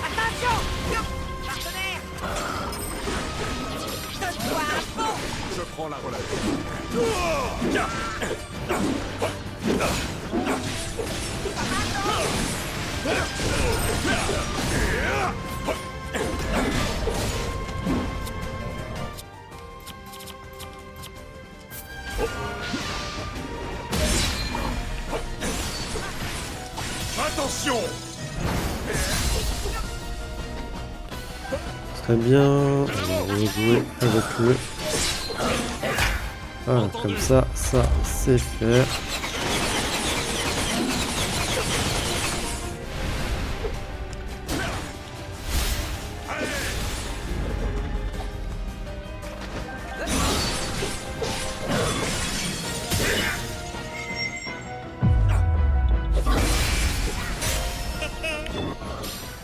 Attention. Partenaire. Donne-toi un fond. Je prends la relève. Attention. Très bien. On va rejouer avec le. Voilà, comme ça c'est fait.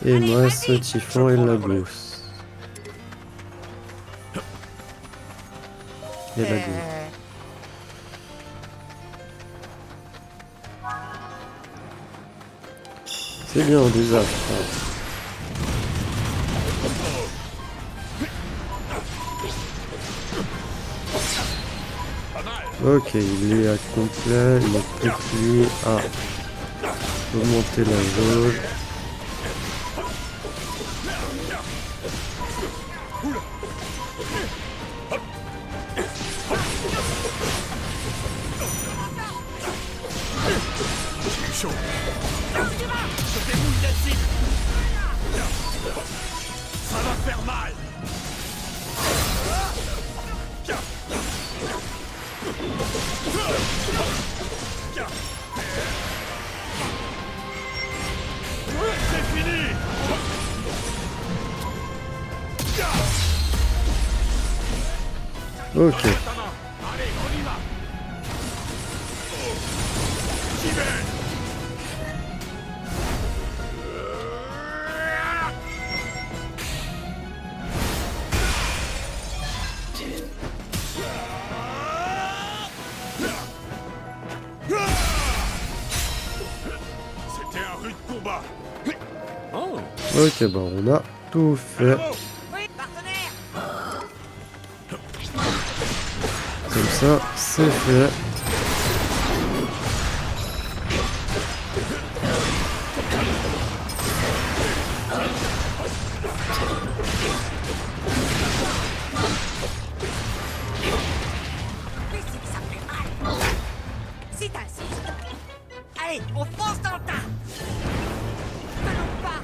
Et moi, ce Typhon et la gousse. Et la gousse. C'est bien en désastre. Ok, il est à complet, il est plus que lui à augmenter la jauge. Chaud. Je déboule la cible. Ça va faire mal. C'est fini. Ok. Allez, on y va. J'y vais. C'était combat. Oh, Ok, bah on a tout fait. Oui, partenaire. Comme ça, c'est fait. Mais c'est que ça fait mal. Si t'insistes. Allez, on fonce dans le tas. Ne loupe pas.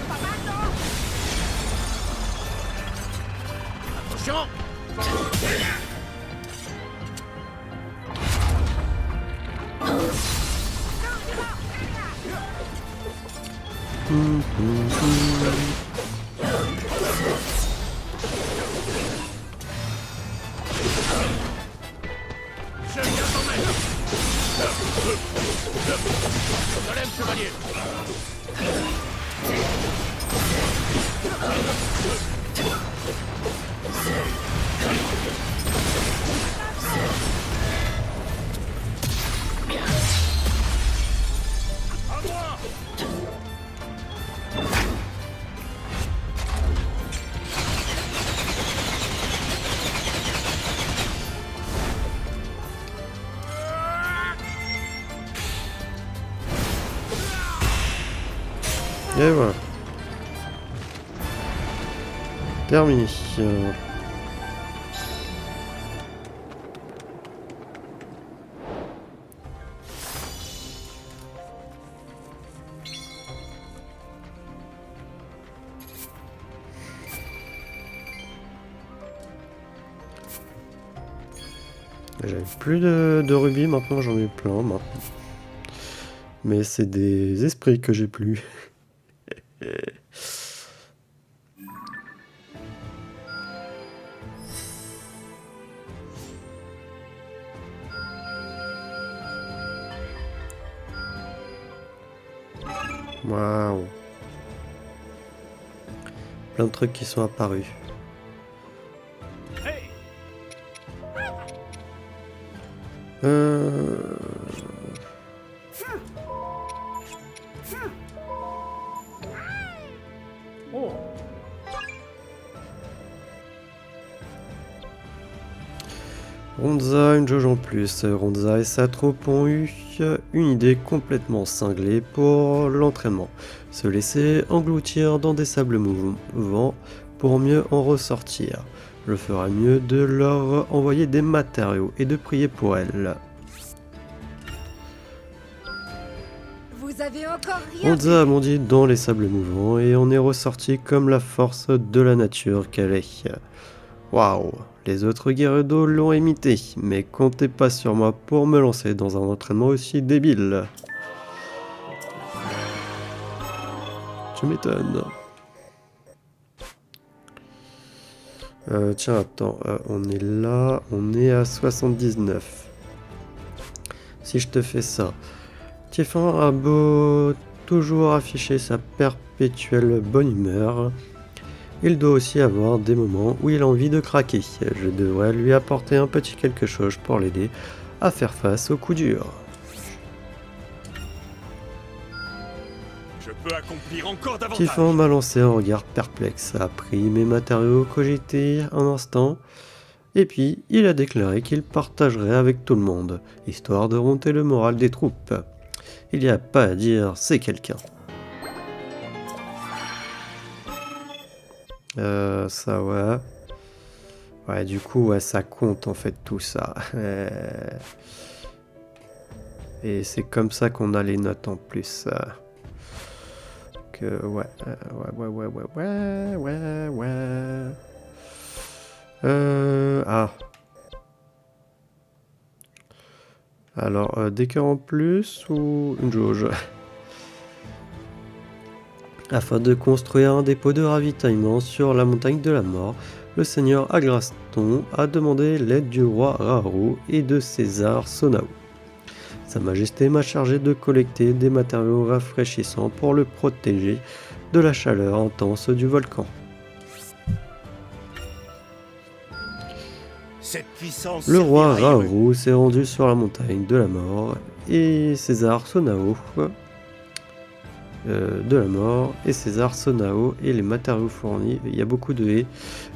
Pas mal, non? Attention. Je viens t'en mettre. Golem chevalier. À moi. Et voilà. Terminé. J'avais plus de rubis, maintenant j'en ai plein maintenant. Mais c'est des esprits que j'ai plus. Waouh. Plein de trucs qui sont apparus. Hey. Ronza, une jauge en plus. Ronza et sa troupe ont eu une idée complètement cinglée pour l'entraînement. Se laisser engloutir dans des sables mouvants pour mieux en ressortir. Je ferai mieux de leur envoyer des matériaux et de prier pour elles. Vous avez encore rien Ronza a bondi dans les sables mouvants et on est ressorti comme la force de la nature qu'elle est. Waouh, les autres Gerudo l'ont imité, mais comptez pas sur moi pour me lancer dans un entraînement aussi débile. Tu m'étonnes. Tiens, attends, on est là, on est à 79. Si je te fais ça, Tiefan a beau toujours afficher sa perpétuelle bonne humeur, il doit aussi avoir des moments où il a envie de craquer. Je devrais lui apporter un petit quelque chose pour l'aider à faire face aux coups durs. je peux accomplir encore davantage. Tiefan m'a lancé un regard perplexe, a pris mes matériaux cogités un instant, et puis il a déclaré qu'il partagerait avec tout le monde, histoire de remonter le moral des troupes. Il n'y a pas à dire, c'est quelqu'un. Ça ouais. Ouais, du coup, ouais, ça compte en fait tout ça. Et c'est comme ça qu'on a les notes en plus. Que ouais, ouais. Ah. Alors, des cœurs en plus ou une jauge? Afin de construire un dépôt de ravitaillement sur la montagne de la mort, le seigneur Agraston a demandé l'aide du roi Raoult et de César Sonao. Sa Majesté m'a chargé de collecter des matériaux rafraîchissants pour le protéger de la chaleur intense du volcan. Cette puissance. Le roi servira à Hyrule. Raoult s'est rendu sur la montagne de la mort et César Sonao et les matériaux fournis, il y a beaucoup de haies,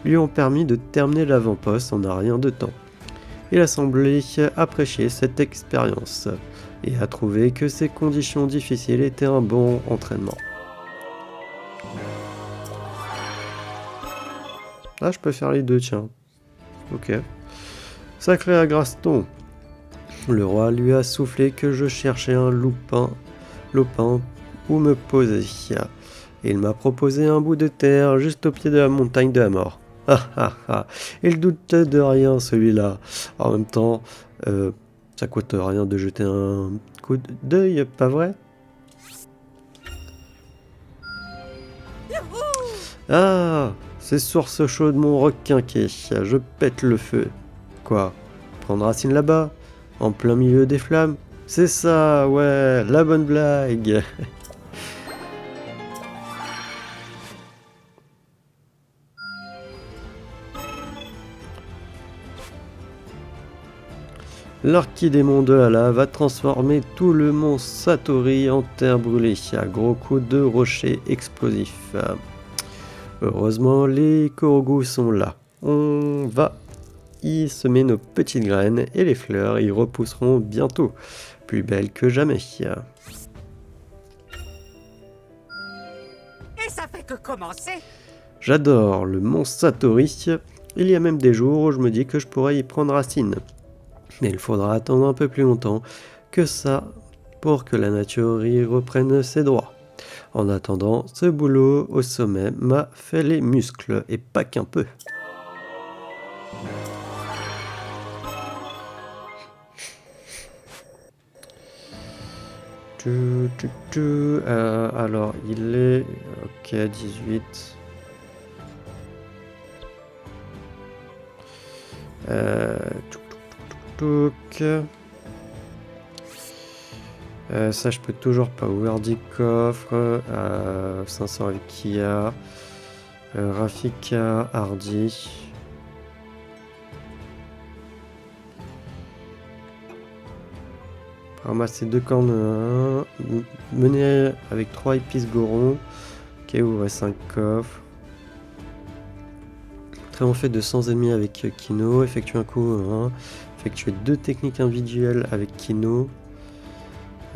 lui ont permis de terminer l'avant-poste en un rien de temps. Il a semblé apprécier cette expérience et a trouvé que ces conditions difficiles étaient un bon entraînement. Ah, je peux faire les deux, tiens. Ok. Sacré Agraston. Le roi lui a soufflé que je cherchais un lopin où me poser. Et il m'a proposé un bout de terre juste au pied de la montagne de la mort. Ah ah ah. Il doute de rien celui-là. En même temps, ça coûte rien de jeter un coup d'œil, pas vrai? Ah, c'est source chaude mon requinqué. Je pète le feu. Quoi? Prendre racine là-bas? En plein milieu des flammes? C'est ça, ouais, la bonne blague. L'archidémon de la lave a transformé tout le mont Satori en terre brûlée à gros coups de rochers explosifs. Heureusement, les Korogu sont là. On va y semer nos petites graines et les fleurs y repousseront bientôt, plus belles que jamais. Et ça fait que commencer. J'adore le mont Satori. Il y a même des jours où je me dis que je pourrais y prendre racine. Mais il faudra attendre un peu plus longtemps que ça pour que la nature y reprenne ses droits. En attendant, ce boulot au sommet m'a fait les muscles, et pas qu'un peu. Alors, il est... Ok, 18. Ça je peux toujours pas ouvrir du coffre. 500 avec Kia, Rafika, Hardy. Ramasser 2 cornes, mener avec 3 épices Goron. Ok, ouvrir 5 coffres. Triompher de 100 ennemis avec Kino, effectuer un coup 1, effectuer 2 techniques individuelles avec Kino.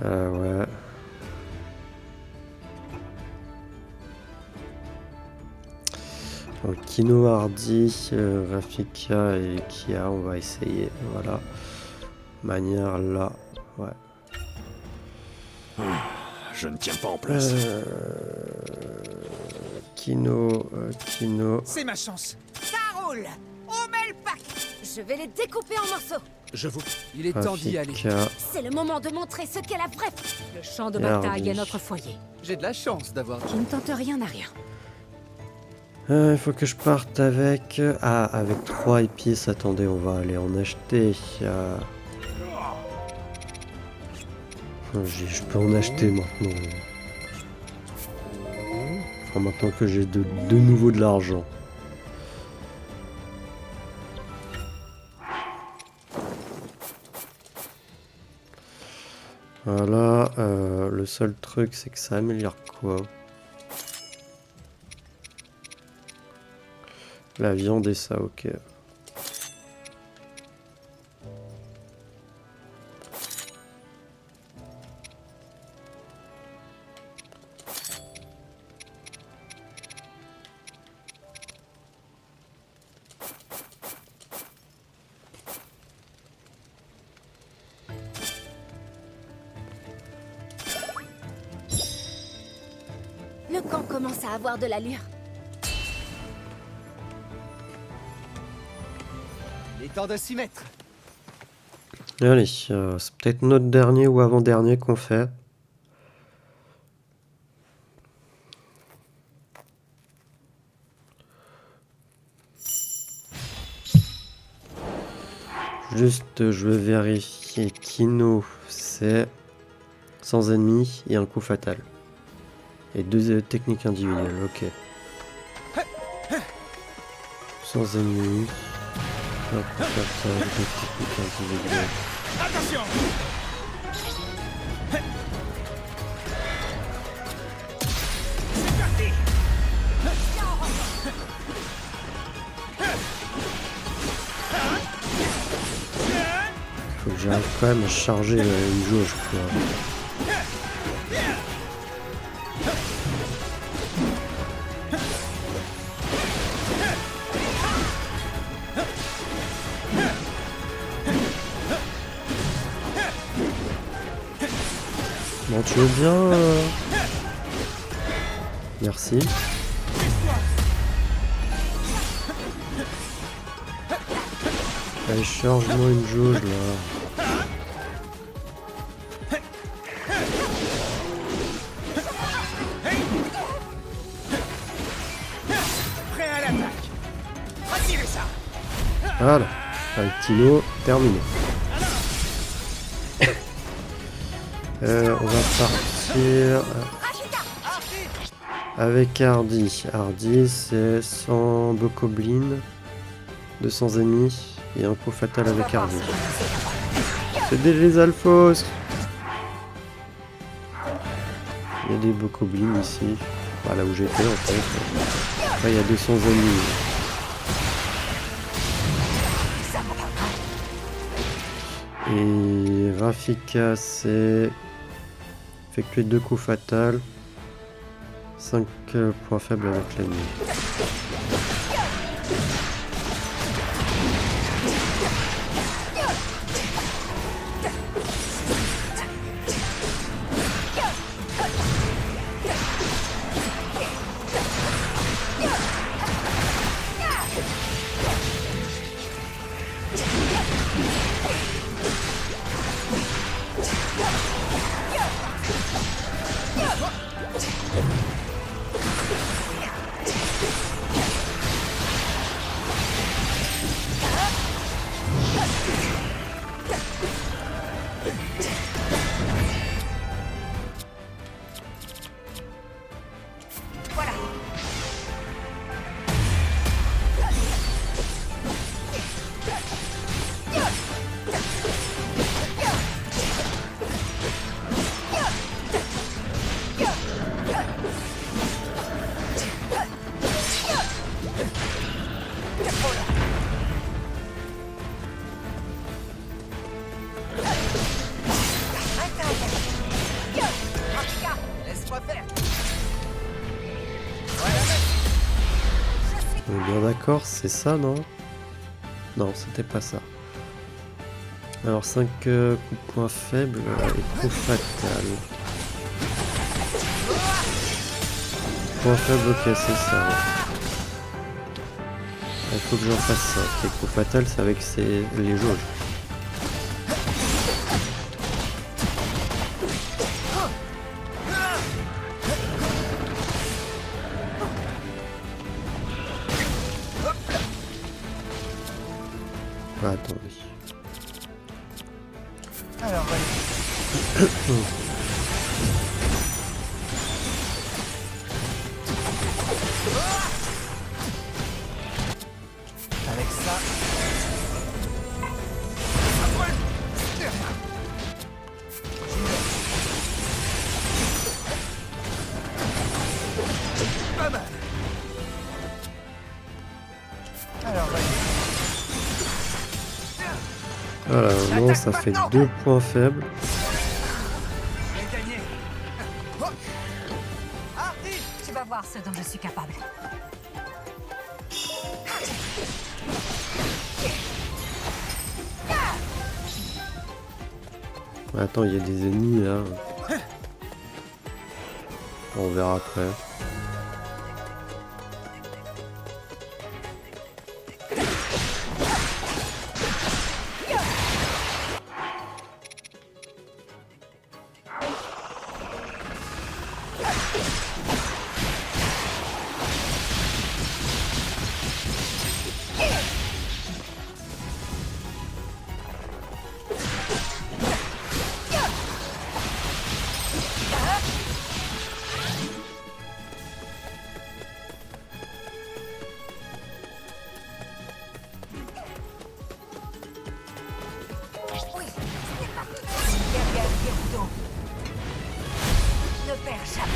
Ouais. Donc, Kino, Hardy, Rafika et Kia, on va essayer. Voilà. Manière là. Ouais. Je ne tiens pas en place. Kino. C'est ma chance. Ça roule. On met le pack. Je vais les découper en morceaux. Je vous... Il est temps d'y aller. Rafika. C'est le moment de montrer ce qu'est la vraie. Le champ de Merde. bataille est notre foyer. J'ai de la chance d'avoir... Qui ne tente rien n'a rien. Il faut que je parte avec... Ah, avec 3 épices. Attendez, on va aller en acheter. Je peux en acheter maintenant. Enfin, maintenant que j'ai de nouveau de l'argent. Voilà, le seul truc c'est que ça améliore quoi? La viande et ça, ok. Le camp commence à avoir de l'allure. Il est temps de s'y mettre. Allez, c'est peut-être notre dernier ou avant-dernier qu'on fait. Juste, je veux vérifier. Kino, c'est sans ennemis et un coup fatal. Et 2 techniques individuelles, ok. Sans ennemis. Hop, hop, hop, technique individuelle. Attention. C'est parti. Faut que j'arrive quand même à charger une jauge, quoi. Bon, tu veux bien Merci. Allez, charge-moi une jauge, là. Prêt à l'attaque. Retirez ça. Voilà. Avec Tino, terminé. On va partir avec Hardy. Hardy, c'est 100 bokoblins, 200 ennemis et un coup fatal avec Hardy. C'est des Alphos. Il y a des bokoblins ici. Là où j'étais en fait. Après, il y a 200 ennemis. Et Rafika, c'est effectuer 2 coups fatals, 5 points faibles avec l'ennemi. On est bien d'accord, c'est ça, non? Non, c'était pas ça. Alors 5 coups de poing faibles et coup fatal. Point faible, ok, c'est ça. Il faut que j'en fasse ça. Ok, coup fatal, c'est avec les jauges. Ah, attendez. Alors, avec ça. Pas mal. Alors, Voilà, non, ça fait 2 points faibles. j'ai gagné. Hardy, tu vas voir ce dont je suis capable. Attends, il y a des ennemis là. On verra après. perds jamais.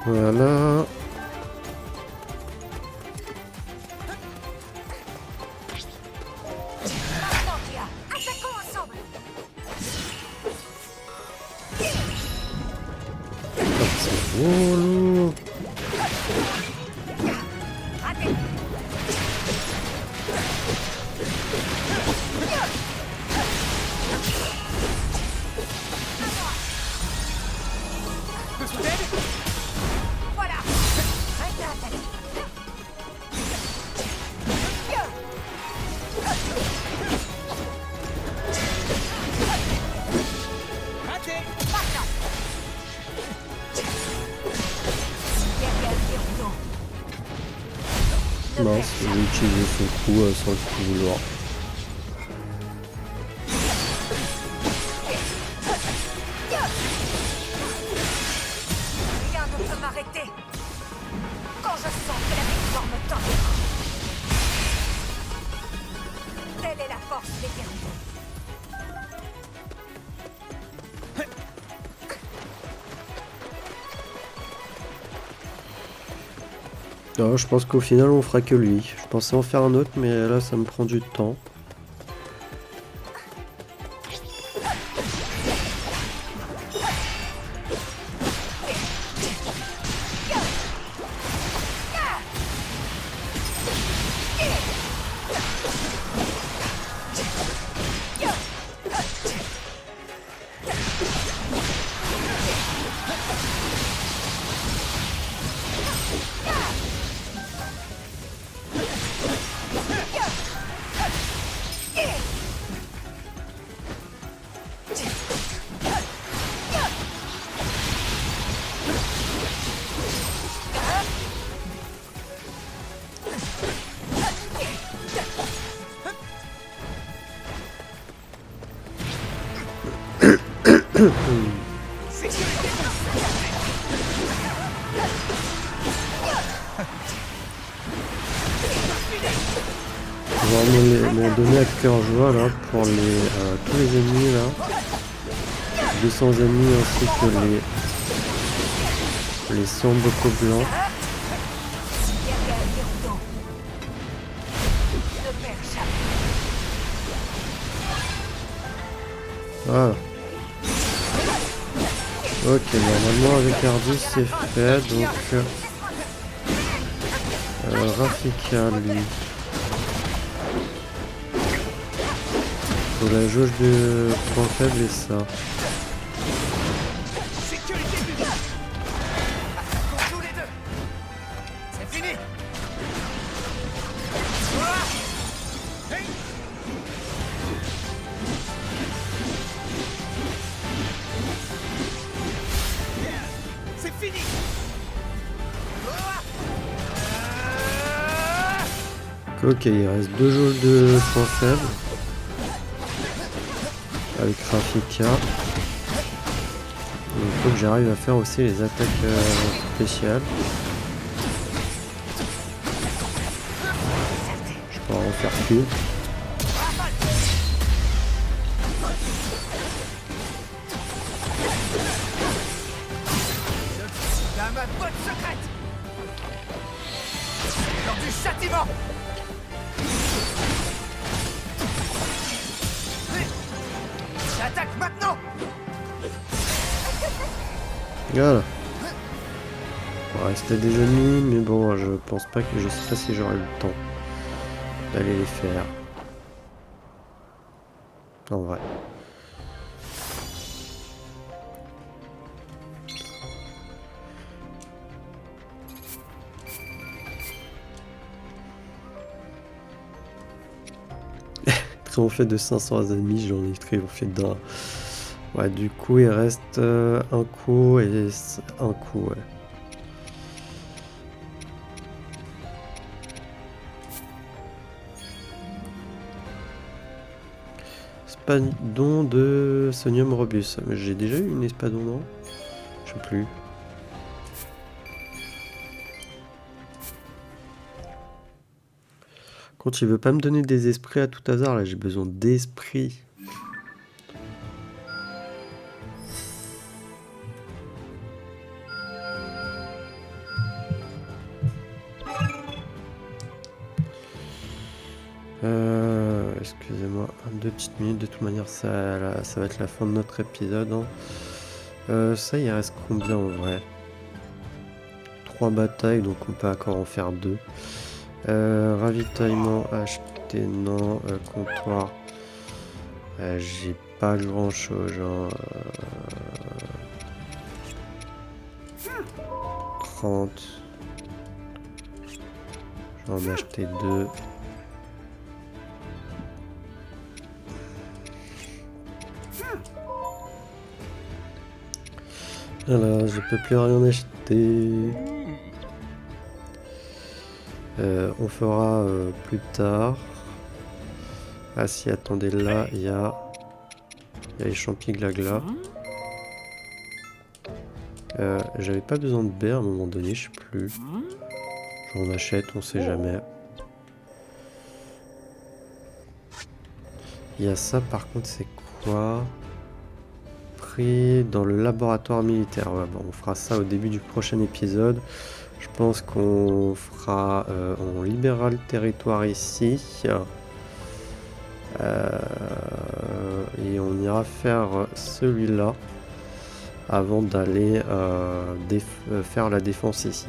Voilà. Attaquons ensemble. C'est relou. Voilà. Arrête d'attaquer. Mince, j'ai utilisé son coup sans le coup vouloir. Rien ne peut m'arrêter. Quand je sens que la victoire me tend. Telle est la force des guerriers. Non, je pense qu'au final on fera que lui. Je pensais en faire un autre, mais là ça me prend du temps. On va me donner à cœur joie là pour les tous les ennemis là. 200 ennemis ainsi que les 100 bocaux blancs. Voilà. Ok, normalement avec Ardis c'est fait, donc Rafika lui. Faut la jauge de point faible et ça. Tous les deux. C'est fini. C'est fini. Ok, il reste 2 jauges de point faible. Avec Rafika. Il faut que j'arrive à faire aussi les attaques spéciales. Je peux en faire plus. Dans ma boîte secrète. Lors du châtiment. J'attaque maintenant. Voilà. Il restait des ennemis, mais bon, je pense pas que je sais pas si j'aurai le temps d'aller les faire. En vrai. Triompher de 500 ennemis, j'en ai triomphé d'un. Ouais, du coup, il reste un coup et un coup, ouais. Espadon de Sonium Robus. Mais j'ai déjà eu une espadon, non? Je sais plus. Quand il veut pas me donner des esprits à tout hasard, là j'ai besoin d'esprits. Excusez-moi, 2 petites minutes, de toute manière ça va être la fin de notre épisode. Hein. Ça il reste combien en vrai? 3 batailles, donc on peut encore en faire 2. Ravitaillement, acheter, non. Comptoir, j'ai pas grand chose. Hein. 30. Je vais en acheter 2. Voilà, je peux plus rien acheter. On fera plus tard. Ah si, attendez, là il y a les champis glagla. J'avais pas besoin de baies à un moment donné, je sais plus. J'en achète, on sait jamais. Il y a ça par contre, c'est quoi? Pris dans le laboratoire militaire. Ouais, bon, on fera ça au début du prochain épisode. Je pense qu'on fera... on libérera le territoire ici. Et on ira faire celui-là avant d'aller faire la défense ici.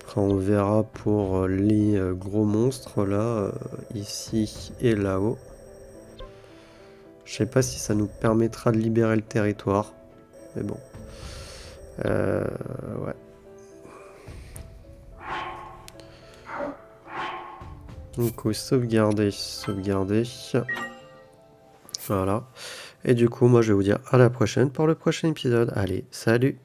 Après on verra pour les gros monstres là, ici et là-haut. Je sais pas si ça nous permettra de libérer le territoire, mais bon. Ouais. Donc sauvegarder. Voilà. Et du coup, moi je vais vous dire à la prochaine pour le prochain épisode. Allez, salut!